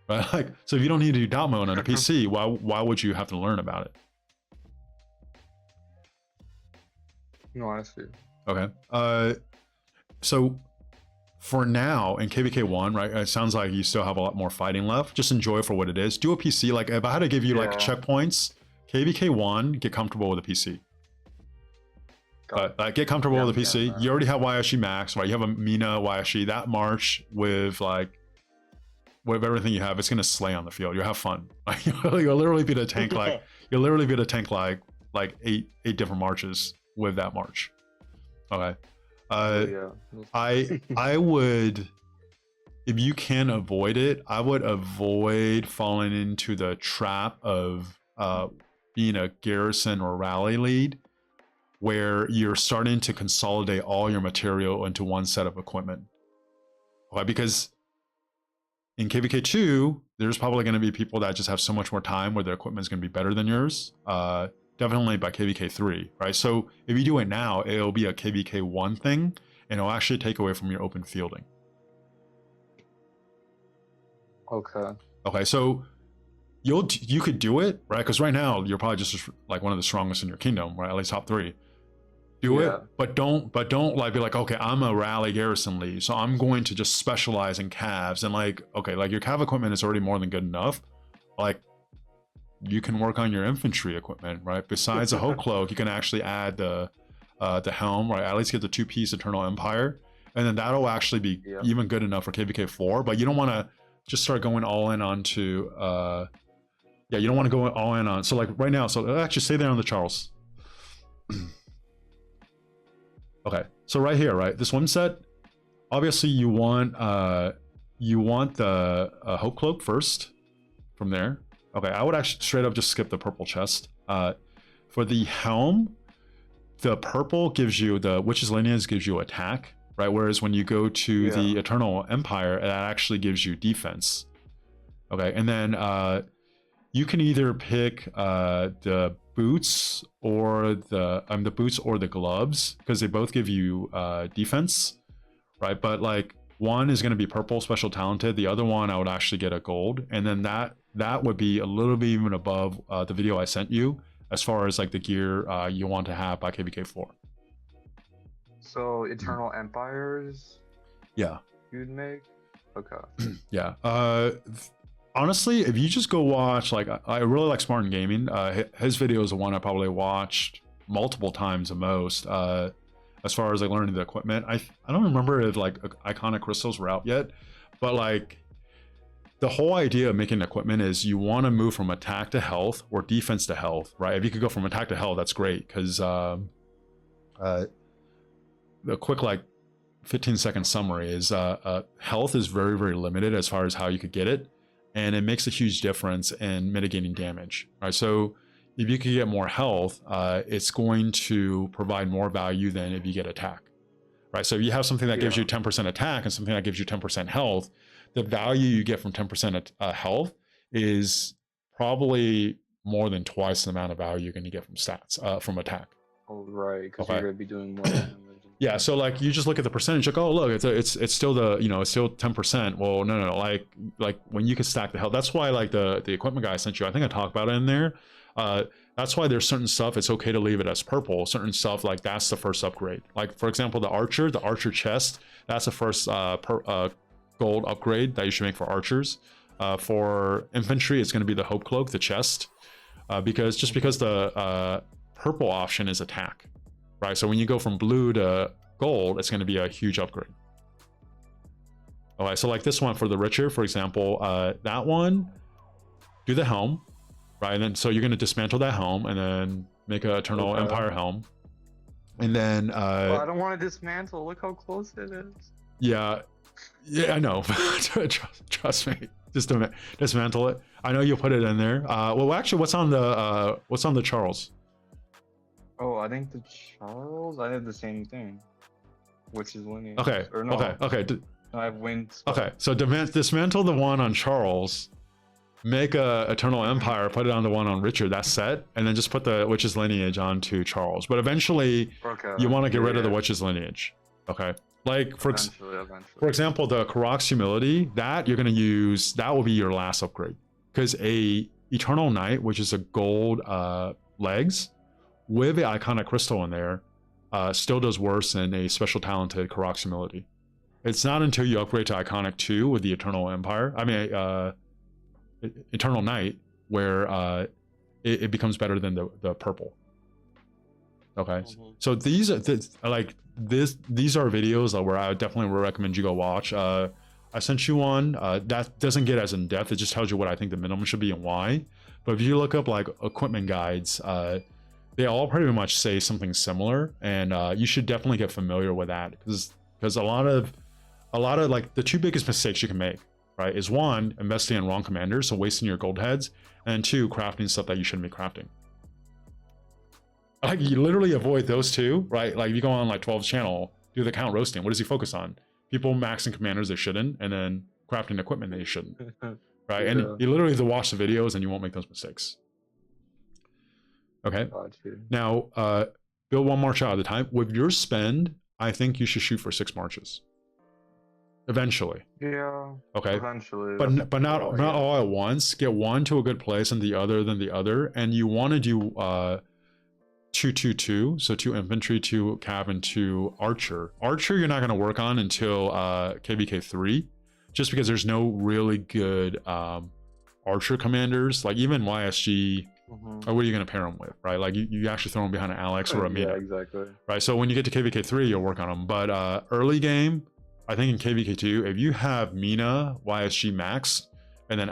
right? Like so if you don't need to do dot mode on a PC, why would you have to learn about it? No, I see. Okay, so for now in KVK1, right, it sounds like you still have a lot more fighting left. Just enjoy it for what it is. Do a PC, like if I had to give you like checkpoints, KVK1, get comfortable with a PC. Like get comfortable with a PC. You already have YSG Max, right? You have a Mina YSG. That March with everything you have, it's gonna slay on the field. You'll have fun. Like you'll literally be able to tank like eight different marches with that March. Okay. I would, if you can avoid it, I would avoid falling into the trap of being a garrison or rally lead, where you're starting to consolidate all your material into one set of equipment. Okay, because in KVK2, there's probably going to be people that just have so much more time where their equipment is going to be better than yours. Definitely by KVK3, right? So if you do it now, it'll be a KVK1 thing, and it'll actually take away from your open fielding. Okay, so you could do it, right? Because right now you're probably just like one of the strongest in your kingdom, right? At least top 3. Do it, but don't like be like, okay, I'm a rally garrison lead, so I'm going to just specialize in calves, and like, okay, like your cav equipment is already more than good enough. Like you can work on your infantry equipment, right? Besides the whole cloak, you can actually add the helm, right? At least get the 2-piece Eternal Empire, and then that'll actually be even good enough for KVK4. But you don't want to just start going all in onto you don't want to go all in on, so like right now, so actually stay there on the Charles. Okay, so right here, right, this one set, obviously you want the Hope Cloak first from there. Okay, I would actually straight up just skip the purple chest. For the helm, the purple gives you the Witch's Lineage, gives you attack, right? Whereas when you go to the Eternal Empire, that actually gives you defense. Okay, and then you can either pick the boots or the gloves, because they both give you defense, right? But like one is going to be purple special talented, the other one I would actually get a gold, and then that would be a little bit even above the video I sent you as far as like the gear you want to have by KVK4. So Eternal Empires, you'd make? Okay. Yeah. Honestly, if you just go watch, like I really like Spartan Gaming. His video is the one I probably watched multiple times the most. As far as like learning the equipment, I don't remember if like iconic crystals were out yet, but like the whole idea of making equipment is you want to move from attack to health or defense to health, right? If you could go from attack to health, that's great, because the quick like 15-second summary is health is very, very limited as far as how you could get it, and it makes a huge difference in mitigating damage, right? So if you could get more health, it's going to provide more value than if you get attack, right? So if you have something that gives you 10% attack and something that gives you 10% health, the value you get from 10% health is probably more than twice the amount of value you're going to get from stats from attack. Oh, right, because you're going to be doing more damage. Yeah, so like you just look at the percentage, like, oh look, it's still the, it's still 10%. Well, no, like when you can stack the health, that's why like the equipment guy I sent you, I think I talked about it in there. That's why there's certain stuff it's okay to leave it as purple. Certain stuff like that's the first upgrade. Like for example, the archer chest, that's the first gold upgrade that you should make for archers. For infantry, it's going to be the hope cloak, the chest, because the purple option is attack, right? So when you go from blue to gold, it's going to be a huge upgrade. Okay, so like this one for the richer, for example, that one, do the helm, right? And then so you're going to dismantle that helm and then make an Eternal Empire helm. And then I don't want to dismantle. Look how close it is. Yeah, I know. Trust me. Just dismantle it. I know you'll put it in there. Well, actually, what's on the Charles? Oh, I think the Charles. I have the same thing, which is lineage. Okay. Or no. Okay. I have wings. Okay. So dismantle the one on Charles. Make a Eternal Empire. Put it on the one on Richard. That's set, and then just put the Witch's Lineage onto Charles. But eventually, you want to get rid of the Witch's Lineage. Okay. Like for example, the Karak's Humility, that you're going to use, that will be your last upgrade, because a Eternal Knight, which is a gold legs with the Iconic Crystal in there, still does worse than a special talented Karak's Humility. It's not until you upgrade to Iconic 2 with the Eternal Empire, Eternal Knight, where it becomes better than the purple. Okay, so these are these are videos where I definitely would recommend you go watch. I sent you one that doesn't get as in depth. It just tells you what I think the minimum should be and why. But if you look up like equipment guides, they all pretty much say something similar, and you should definitely get familiar with that, because a lot of like the two biggest mistakes you can make, right, is one, investing in wrong commanders, so wasting your gold heads, and two, crafting stuff that you shouldn't be crafting. Like you literally avoid those two, right? Like if you go on like 12's channel, do the count roasting. What does he focus on? People maxing commanders they shouldn't, and then crafting equipment they shouldn't, right? Yeah. And you literally have to watch the videos, and you won't make those mistakes. Okay. Now, build one march out at a time. With your spend, I think you should shoot for 6 marches. Eventually. Yeah. Okay. Eventually. But not all at once. Get one to a good place, and the other, then the other, and you want to do 2-2-2, so 2 infantry, 2 cav, and 2 archer. Archer you're not going to work on until KVK3, just because there's no really good archer commanders. Like even YSG, or what are you going to pair them with, right? Like you actually throw them behind an Alex or a Mina. Yeah, exactly. Right, so when you get to KVK3, you'll work on them. But early game, I think in KVK2, if you have Mina, YSG max, and then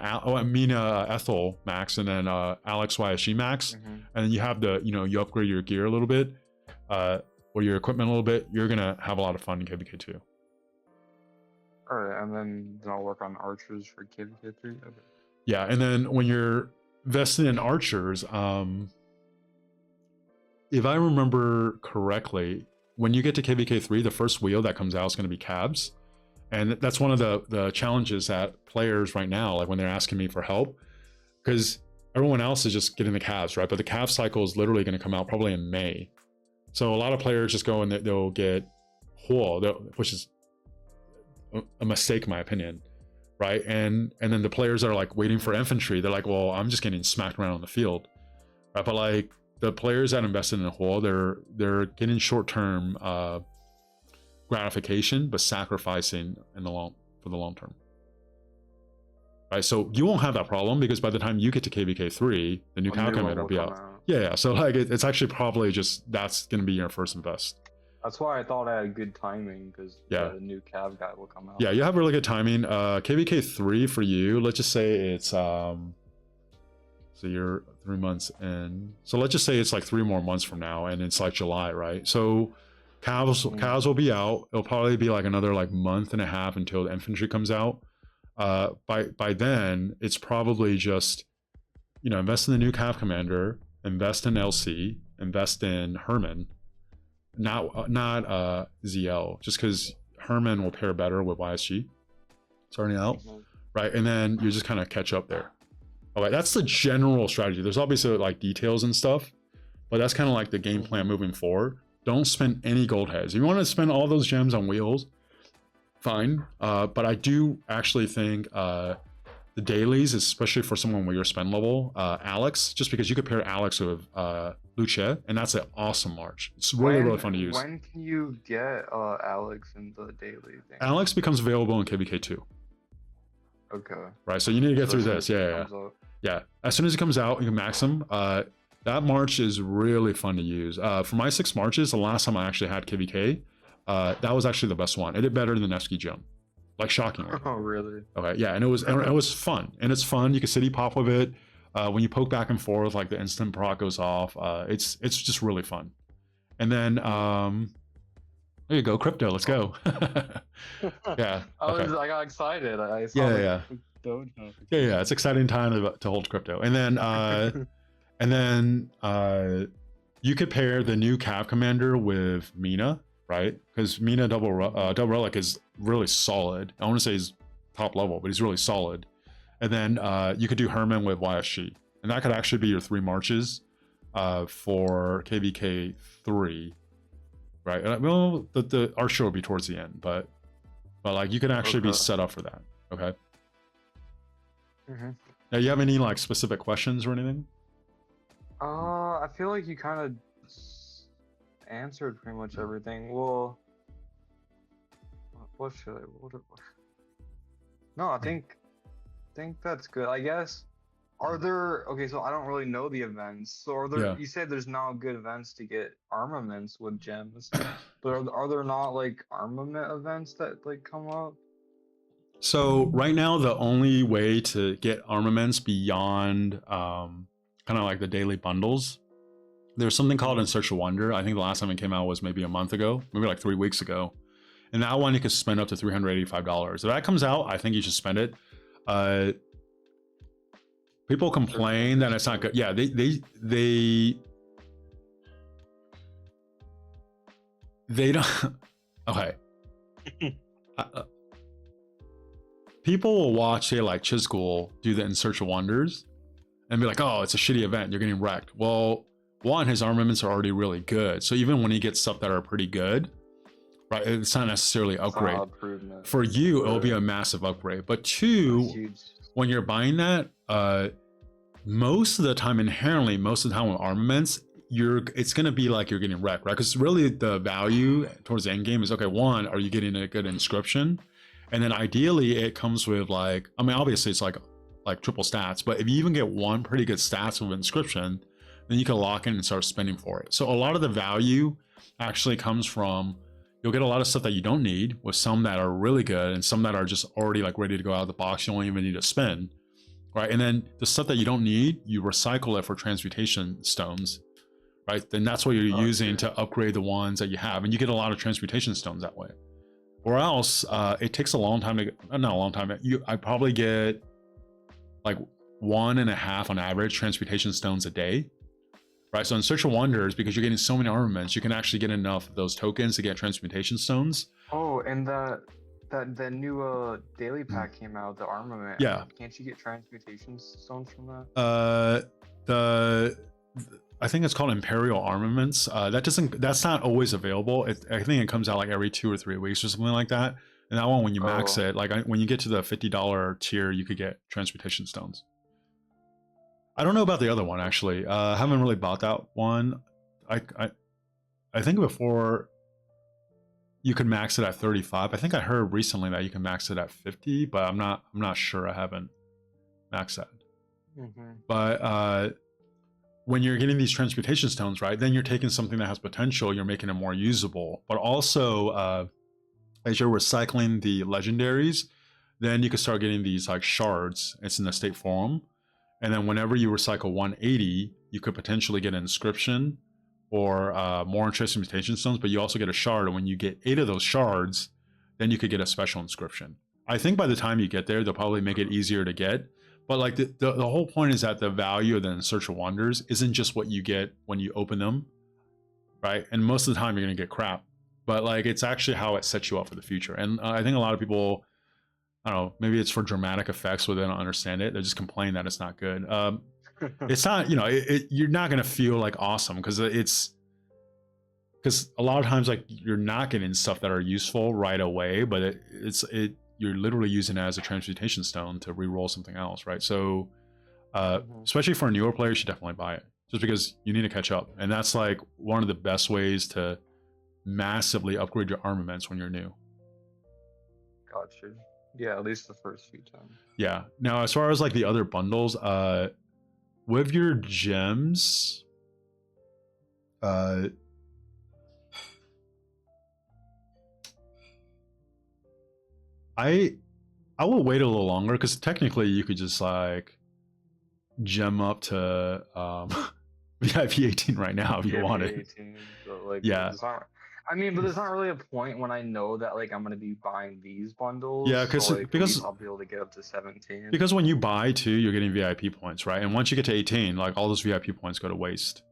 Mina Ethel max, and then Alex YSG max, and then you have you upgrade your gear a little bit, or your equipment a little bit, you're gonna have a lot of fun in KVK2. All right, and then I'll work on archers for KVK3. Okay. Yeah, and then when you're invested in archers, if I remember correctly, when you get to KVK3, the first wheel that comes out is going to be cabs. And that's one of the challenges that players right now, like when they're asking me for help, because everyone else is just getting the calves, right? But the calf cycle is literally going to come out probably in May. So a lot of players just go and they'll get Huo, which is a mistake in my opinion, right? And then the players that are like waiting for infantry, they're like, well, I'm just getting smacked around on the field, right? But like the players that invested in Huo, they're getting short-term gratification, but sacrificing for the long term, right? So you won't have that problem, because by the time you get to KVK3, the new calculator will be out. Yeah. So like it's actually probably just that's going to be your first invest. That's why I thought I had good timing, because the new cav guy will come out. Yeah, you have really good timing. KVK3 for you, let's just say it's so you're 3 months in. So let's just say it's like 3 more months from now, and it's like July, right? So cows will be out. It'll probably be like another like month and a half until the infantry comes out. By then, it's probably just invest in the new cav commander, invest in LC, invest in Herman, not ZL, just because Herman will pair better with YSG. It's already out, right? And then you just kind of catch up there. All right, that's the general strategy. There's obviously like details and stuff, but that's kind of like the game plan moving forward. Don't spend any gold heads. If you want to spend all those gems on wheels, fine. But I do actually think the dailies, especially for someone with your spend level, Alex, just because you could pair Alex with Lucia, and that's an awesome March. It's really fun to use. When can you get Alex in the daily thing? Alex becomes available in KVK2. Okay. Right, so you need to get through this. Yeah. As soon as it comes out, you can max him. That March is really fun to use. For my 6 Marches, the last time I actually had KVK, that was actually the best one. It did better than the Nevsky Gym. Like, shockingly. Oh, really? Okay, yeah, and it was fun. And it's fun. You can city pop with it. When you poke back and forth, like the instant proc goes off. It's just really fun. And then there you go, crypto. Let's go. Yeah. I got excited. I saw yeah. Yeah. It's exciting time to hold crypto. And then you could pair the new Cav Commander with Mina, right? Because Mina double relic is really solid. I want to say he's top level, but he's really solid. And then you could do Herman with YSG, and that could actually be your 3 marches for KVK 3, right? Well, our show will be towards the end, but like you can actually be set up for that. Okay. Now, you have any like specific questions or anything? I feel like you kind of answered pretty much everything. Well, what should I? No, I think that's good. I guess. Are there? Okay, so I don't really know the events. So are there? Yeah. You said there's now good events to get armaments with gems, but are there not like armament events that like come up? So right now, the only way to get armaments beyond kind of like the daily bundles, there's something called In Search of Wonder. I think the last time it came out was maybe a month ago, maybe like 3 weeks ago. And that one you can spend up to $385. If that comes out, I think you should spend it. People complain that it's not good. Yeah, they don't. Okay. People will watch, say, like Chizgul do the In Search of Wonders and be like, oh, it's a shitty event, you're getting wrecked. Well, one, his armaments are already really good. So even when he gets stuff that are pretty good, right, it's not necessarily upgrade. For you, it'll be a massive upgrade. But two, when you're buying that, most of the time, inherently, most of the time with armaments, it's going to be like you're getting wrecked, right? Because really the value towards the end game is, okay, one, are you getting a good inscription? And then ideally it comes with like, I mean, obviously it's like triple stats, but if you even get one pretty good stats with inscription, then you can lock in and start spending for it. So a lot of the value actually comes from, you'll get a lot of stuff that you don't need with some that are really good and some that are just already like ready to go out of the box. You don't even need to spend, right? And then the stuff that you don't need, you recycle it for transmutation stones, right? Then that's what you're using to upgrade the ones that you have. And you get a lot of transmutation stones that way. Or else it takes a long time to get, not a long time, I probably get like 1.5 on average transmutation stones a day, right? So in Search of Wonders, because you're getting so many armaments, you can actually get enough of those tokens to get transmutation stones. Oh, and that new daily pack came out, the armament. Yeah. Can't you get transmutation stones from that? I think it's called Imperial Armaments. That's not always available. I think it comes out like every 2 or 3 weeks or something like that. And that one, when you max it, like when you get to the $50 tier, you could get transportation stones. I don't know about the other one actually. I haven't really bought that one. I think before you could max it at 35. I think I heard recently that you can max it at 50, but I'm not sure. I haven't maxed that. But when you're getting these transmutation stones, right, then you're taking something that has potential, you're making it more usable. But also, as you're recycling the legendaries, then you can start getting these like shards. It's in the state form. And then whenever you recycle 180, you could potentially get an inscription or more transmutation stones, but you also get a shard. And when you get 8 of those shards, then you could get a special inscription. I think by the time you get there, they'll probably make it easier to get. But like the whole point is that the value of the In Search of Wonders isn't just what you get when you open them, right? And most of the time you're gonna get crap, but like it's actually how it sets you up for the future. And I think a lot of people, I don't know, maybe it's for dramatic effects where they don't understand it. They just complain that it's not good. It's not, you're not gonna feel like awesome because a lot of times like you're not getting stuff that are useful right away, but you're literally using it as a transmutation stone to re-roll something else, right? So especially for a newer player, you should definitely buy it, just because you need to catch up. And that's like one of the best ways to massively upgrade your armaments when you're new. Gotcha. Yeah, at least the first few times. Yeah. Now, as far as like the other bundles, with your gems, I will wait a little longer, because technically you could just like gem up to VIP 18 right now if you wanted. Like, yeah. I mean, but there's not really a point when I know that like I'm gonna be buying these bundles. Yeah, because I'll be able to get up to 17. Because when you buy too, you're getting VIP points, right? And once you get to 18, like all those VIP points go to waste.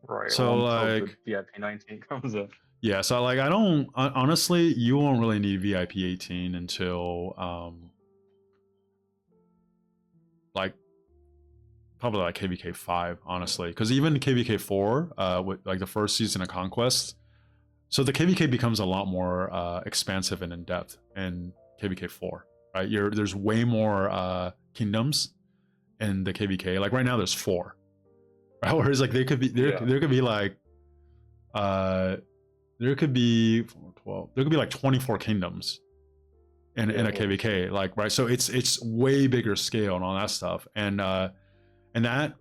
Right. So like VIP 19 comes up. Yeah, so like honestly, you won't really need VIP 18 until like probably like KVK 5, honestly, because even KVK 4, with like the first season of Conquest, so the KVK becomes a lot more expansive and in depth in KVK 4, right? There's way more kingdoms in the KVK. Like right now, there's 4, right? Whereas like there could be like there could be 12. There could be like 24 kingdoms in a KVK, like, right? So it's way bigger scale and all that stuff, and that.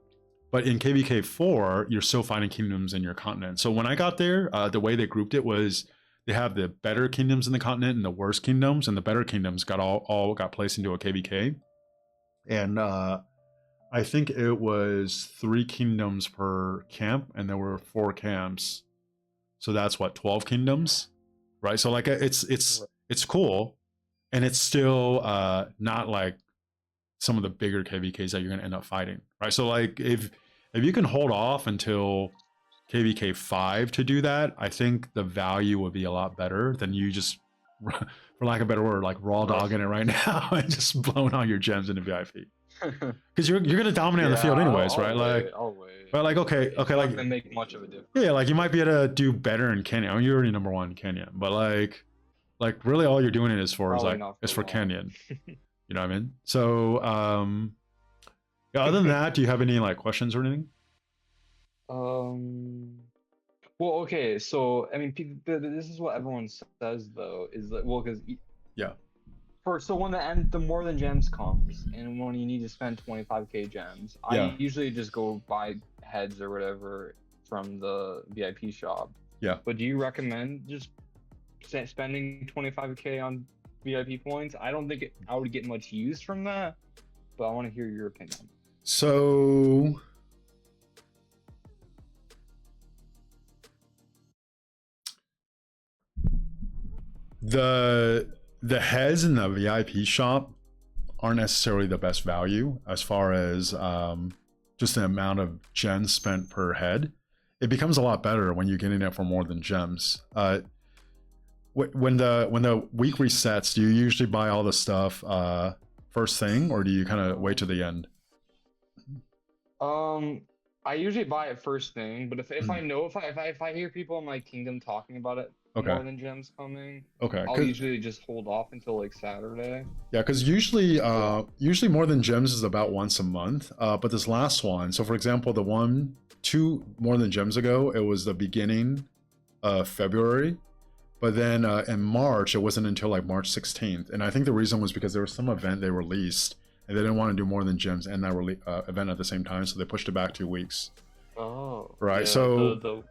But in KVK 4, you're still finding kingdoms in your continent. So when I got there, the way they grouped it was they have the better kingdoms in the continent and the worst kingdoms, and the better kingdoms got all got placed into a KVK. And I think it was 3 kingdoms per camp, and there were 4 camps. So that's what, 12 kingdoms, right? So like it's cool, and it's still not like some of the bigger KVKs that you're going to end up fighting, right? So like if you can hold off until KVK 5 to do that, I think the value would be a lot better than you just, for lack of a better word, like raw dogging it right now and just blowing all your gems into VIP. Because you're going to dominate on the field anyways, right? I'll wait. But like okay, like doesn't make much of a difference. Yeah, like you might be able to do better in Canyon. I mean, you're already number 1 in Canyon, but like really all you're doing it is for Canyon. You know what I mean? So yeah, other than that, do you have any like questions or anything? Well, okay, so I mean, this is what everyone says though, is that, well, because so when the more than gems comes, and when you need to spend 25k gems, I usually just go buy heads or whatever from the VIP shop. Yeah. But do you recommend just spending 25k on VIP points? I don't think I would get much use from that, but I want to hear your opinion. So the heads in the VIP shop aren't necessarily the best value as far as just the amount of gems spent per head. It becomes a lot better when you're getting it for more than gems. When the week resets, do you usually buy all the stuff first thing, or do you kind of wait to the end? I usually buy it first thing, but if I know, if I hear people in my kingdom talking about it more than gems coming, I'll usually just hold off until like Saturday. Yeah, because usually more than gems is about once a month. But this last one, so for example, the 2 more than gems ago, it was the beginning of February. But then in March, it wasn't until like March 16th. And I think the reason was because there was some event they released, and they didn't want to do more than gems and that event at the same time, so they pushed it back 2 weeks. Oh. Right, yeah, so...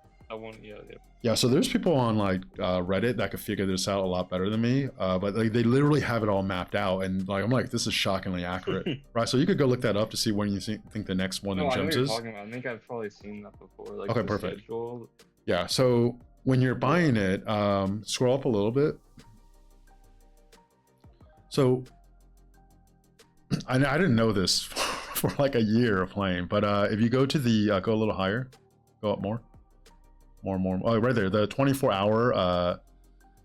Yeah, so there's people on like Reddit that could figure this out a lot better than me, but like they literally have it all mapped out, and like I'm like, this is shockingly accurate. Right, so you could go look that up to see when you think the next more than gems is. I think I've probably seen that before. Like, okay, perfect. Schedule. Yeah, so when you're buying it, scroll up a little bit. So I didn't know this for like a year of playing, but if you go to the go a little higher, go up more. Oh, right there, the 24-hour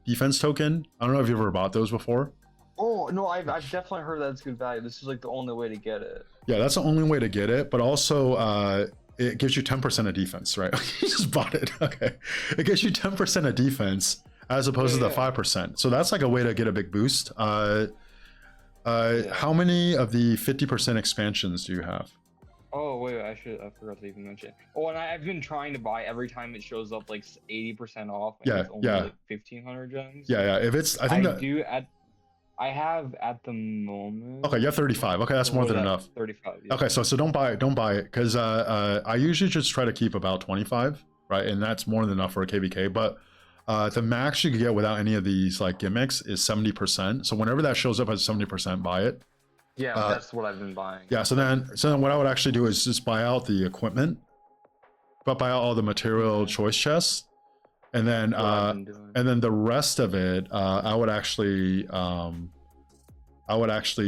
defense token. I don't know if you've ever bought those before. Oh no, I've definitely heard that's good value. This is like the only way to get it. Yeah, that's the only way to get it, but also it gives you 10% of defense, right? You just bought it. Okay, it gives you 10% of defense as opposed to the 5%. So that's like a way to get a big boost. How many of the 50% expansions do you have? Oh wait, I forgot to even mention. Oh, and I've been trying to buy every time it shows up like 80% off. And it's only like 1,500 gems. Yeah. If it's, I think I have at the moment. Okay, you have 35. Okay, that's more than enough. 35. Yeah. Okay, so don't buy it because I usually just try to keep about 25, right? And that's more than enough for a KVK. But the max you can get without any of these like gimmicks is 70%. So whenever that shows up as 70%, buy it. Yeah, that's what I've been buying. Yeah, so then what I would actually do is just buy out the equipment, but buy out all the material choice chests, and then the rest of it, I would actually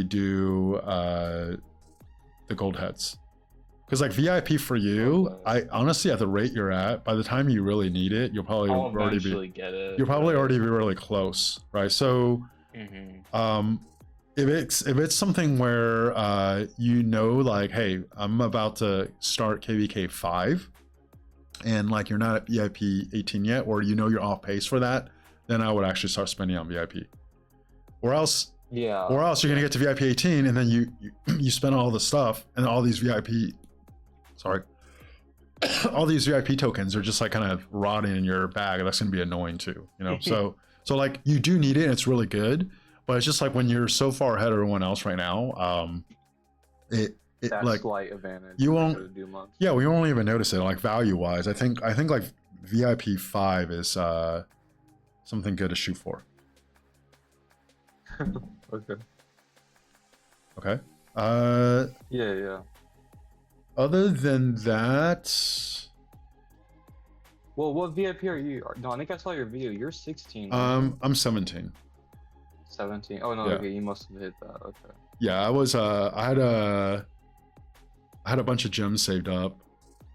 do the gold heads, because like VIP for you, I honestly, at the rate you're at, by the time you really need it, you'll probably already be really close, right? So if it's something where you know, like, hey, I'm about to start KVK 5 and like you're not at VIP 18 yet, or you know you're off pace for that, then I would actually start spending on VIP. Or else you're gonna get to VIP 18 and then you spend all the stuff and all these VIP all these VIP tokens are just like kind of rotting in your bag. That's gonna be annoying too, you know. so like you do need it and it's really good. But it's just like when you're so far ahead of everyone else right now, that's like slight advantage. You won't do much. Yeah, we won't even notice it. Like value wise, I think like VIP 5 is something good to shoot for. Okay. Okay. Yeah. Other than that. Well, what VIP are you? No, I think I saw your video. You're 16. I'm 17. 17. Oh no, okay, you must have hit that. Okay. Yeah, I was I had a bunch of gems saved up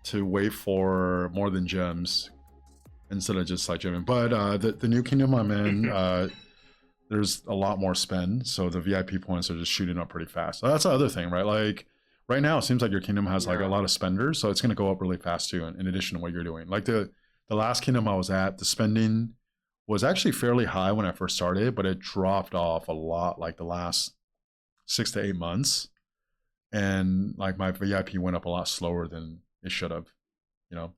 to wait for more than gems instead of just like gemming. But the new kingdom I'm in, there's a lot more spend, so the VIP points are just shooting up pretty fast. So that's the other thing, right? Like right now it seems like your kingdom has like a lot of spenders, so it's gonna go up really fast too, in addition to what you're doing. Like the last kingdom I was at, the spending was actually fairly high when I first started, but it dropped off a lot like the last 6 to 8 months. And like my VIP went up a lot slower than it should have, you know?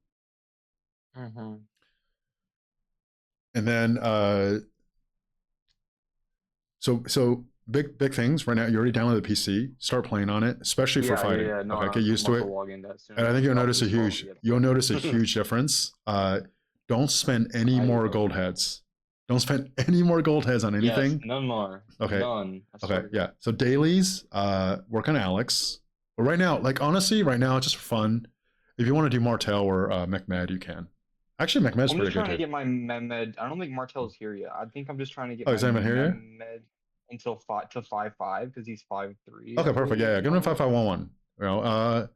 And then, so big things right now. You already downloaded the PC, start playing on it, especially for fighting. No, okay, get used to it. And I think you'll notice a huge difference. Don't spend any more gold heads. Don't spend any more gold heads on anything. Yes, none more. Okay. None. Okay. Yeah. So dailies, work on Alex. But right now, like honestly, right now, just for fun, if you want to do Martel or Mehmed, you can. Actually, Mehmed's pretty good. I'm just trying to get my Mehmed. I don't think Martel's here yet. I think I'm just trying to get. Oh, is Mehmed here yet? Until 5.5 because he's 5.3. Okay, perfect. Yeah. Give him 5.5.1.1. You know,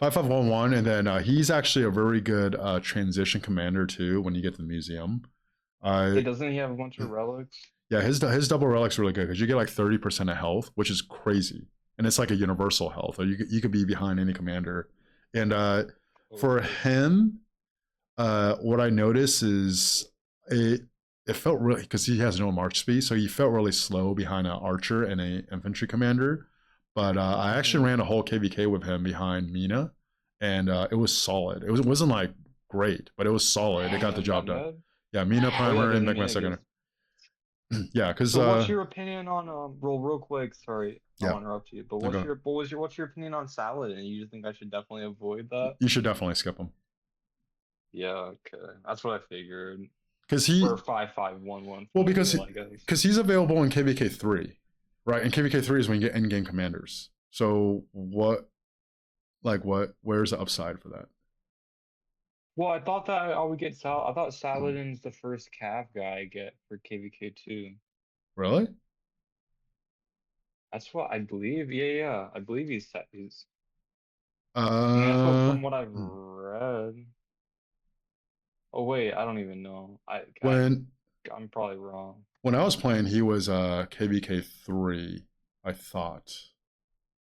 5.5.1.1, and then he's actually a very good transition commander too. When you get to the museum. Doesn't he have a bunch of relics? Yeah, his double relic's really good because you get like 30% of health, which is crazy, and it's like a universal health. You could be behind any commander, and for him, what I noticed is it felt really, because he has no march speed, so he felt really slow behind an archer and a infantry commander. But I actually ran a whole KVK with him behind Mina, and it was solid. It wasn't like great, but it was solid. It got the job done. Yeah, Mina primer and Mehmed second. Yeah, because. So what's your opinion on real quick? Sorry, I won't interrupt you, but what's your opinion on Saladin? You just think I should definitely avoid that? You should definitely skip him. Yeah, okay, that's what I figured. Because he for 5.5.1.1. Well, because he's available in KVK 3, right? And KVK 3 is when you get end game commanders. So where's the upside for that? Well, I thought that I would get I thought Saladin's the first Cav guy I get for KVK2. Really? That's what I believe. Yeah. I believe he's from what I've read. Oh wait, I don't even know. I'm probably wrong. When I was playing, he was KVK 3, I thought.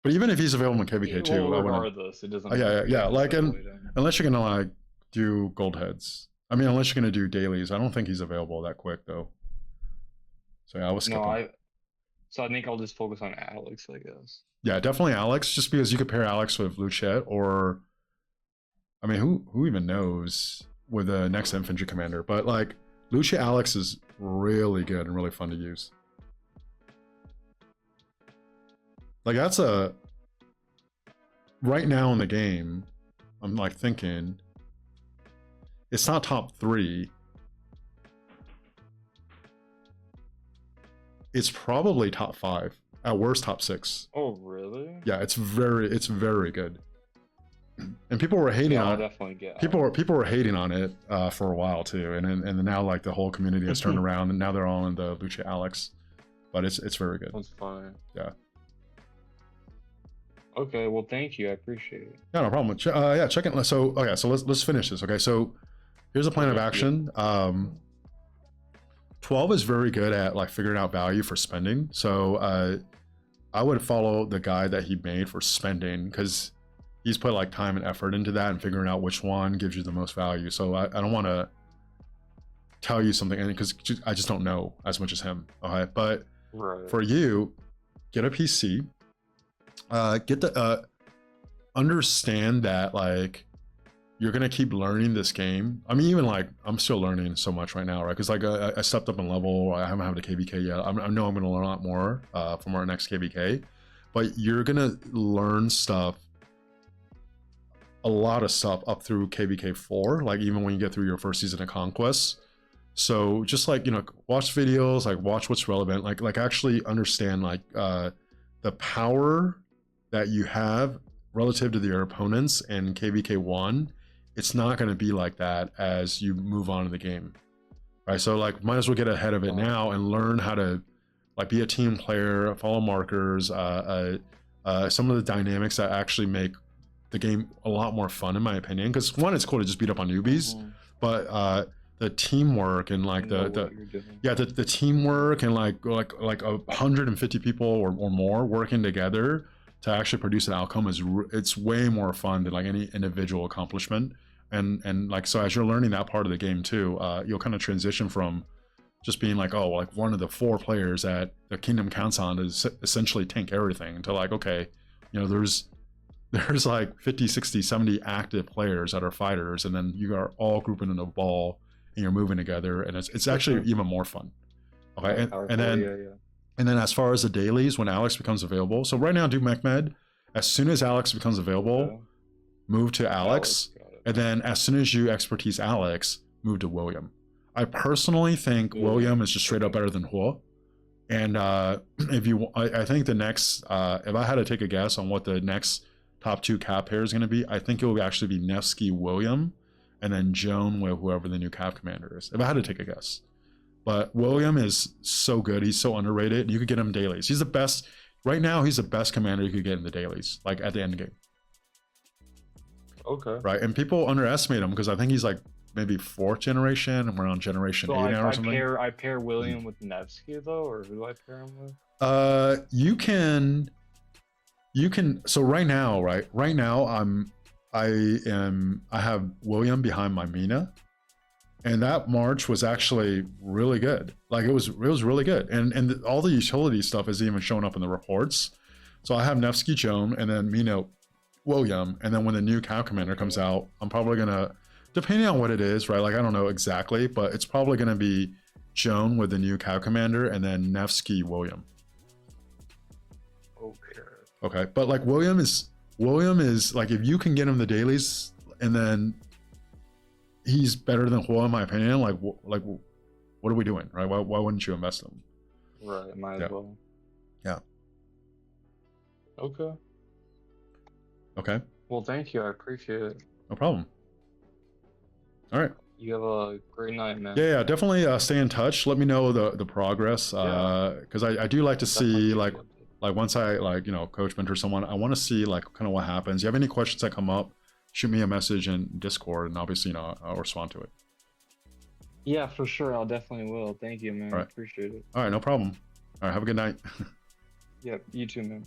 But even if he's available in KVK 2, regardless, it doesn't. Yeah. Like, unless you're gonna like do gold heads, I mean, unless you're gonna do dailies, I don't think he's available that quick though. So yeah, I was skipping. So I think I'll just focus on Alex, I guess. Yeah, definitely Alex, just because you could pair Alex with Luchette, or I mean, who even knows with the next infantry commander? But like Lucia Alex is really good and really fun to use. Like that's a right now in the game, I'm like thinking it's not top 3. It's probably top 5. At worst, top 6. Oh, really? Yeah, it's very good. And people were hating on it. People were hating on it for a while too, and now like the whole community has turned around, and now they're all in the Lucia Alex. But it's very good. That's fine. Yeah. Okay, well, thank you. I appreciate it. Yeah, no problem. Yeah, check it. So okay, so let's finish this. Okay, so here's a plan of action. 12 is very good at like figuring out value for spending. So I would follow the guide that he made for spending, because he's put like time and effort into that and figuring out which one gives you the most value. So I don't want to tell you something because I just don't know as much as him. Okay, but for you, get a PC. Get the understand that like you're gonna keep learning this game. I mean, even like I'm still learning so much right now, right? Because like I stepped up in level. I haven't had a KVK yet. I know I'm gonna learn a lot more from our next KVK, but you're gonna learn stuff, a lot of stuff up through KVK4. Like even when you get through your first season of Conquest. So just like, you know, watch videos, like watch what's relevant, like actually understand like the power that you have relative to your opponents in KVK1. It's not going to be like that as you move on in the game, right? So like might as well get ahead of it now and learn how to like be a team player, follow markers, some of the dynamics that actually make the game a lot more fun in my opinion. Because one, it's cool to just beat up on newbies, but the teamwork and like the teamwork and like 150 people or more working together to actually produce an outcome it's way more fun than like any individual accomplishment. And like, so as you're learning that part of the game too, you'll kind of transition from just being like, oh, like one of the 4 players that the kingdom counts on to essentially tank everything, to like, okay, you know, there's like 50, 60, 70 active players that are fighters, and then you are all grouping in a ball and you're moving together, and it's actually even more fun. Okay, and then as far as the dailies, when Alex becomes available, so right now do Mehmed. As soon as Alex becomes available, move to Alex, and then as soon as you expertise Alex, move to William. I personally think William is just straight up better than Hua. And if you, I think the next, if I had to take a guess on what the next top 2 cap pair is going to be, I think it will actually be Nevsky William, and then Joan with whoever the new cap commander is. If I had to take a guess. But William is so good. He's so underrated. You could get him dailies. He's the best. Right now, he's the best commander you could get in the dailies, like at the end game. Okay. Right? And people underestimate him because I think he's like maybe 4th generation, and we're on generation 8 now or something. I pair William with Nevsky, though, or who do I pair him with? You can, so right now, I have William behind my Mina. And that March was actually really good. Like it was really good. And all the utility stuff is even showing up in the reports. So I have Nevsky Joan and then Mina William. And then when the new cow commander comes out, I'm probably gonna, depending on what it is, right? Like I don't know exactly, but it's probably gonna be Joan with the new cow commander and then Nevsky William. Okay. But like William is like, if you can get him the dailies and then he's better than Hua in my opinion. Like what are we doing, right? Why wouldn't you invest in him? Right, might as well. Yeah. Okay. Well, thank you. I appreciate it. No problem. All right. You have a great night, man. Yeah, definitely stay in touch. Let me know the progress, because I do like to see like once I like, you know, coach, mentor someone, I want to see like kind of what happens. You have any questions that come up, shoot me a message in Discord, and obviously, you know, I'll respond to it. Yeah, for sure. I'll definitely will. Thank you, man. All right. I appreciate it. All right, no problem. All right, have a good night. Yep, you too, man.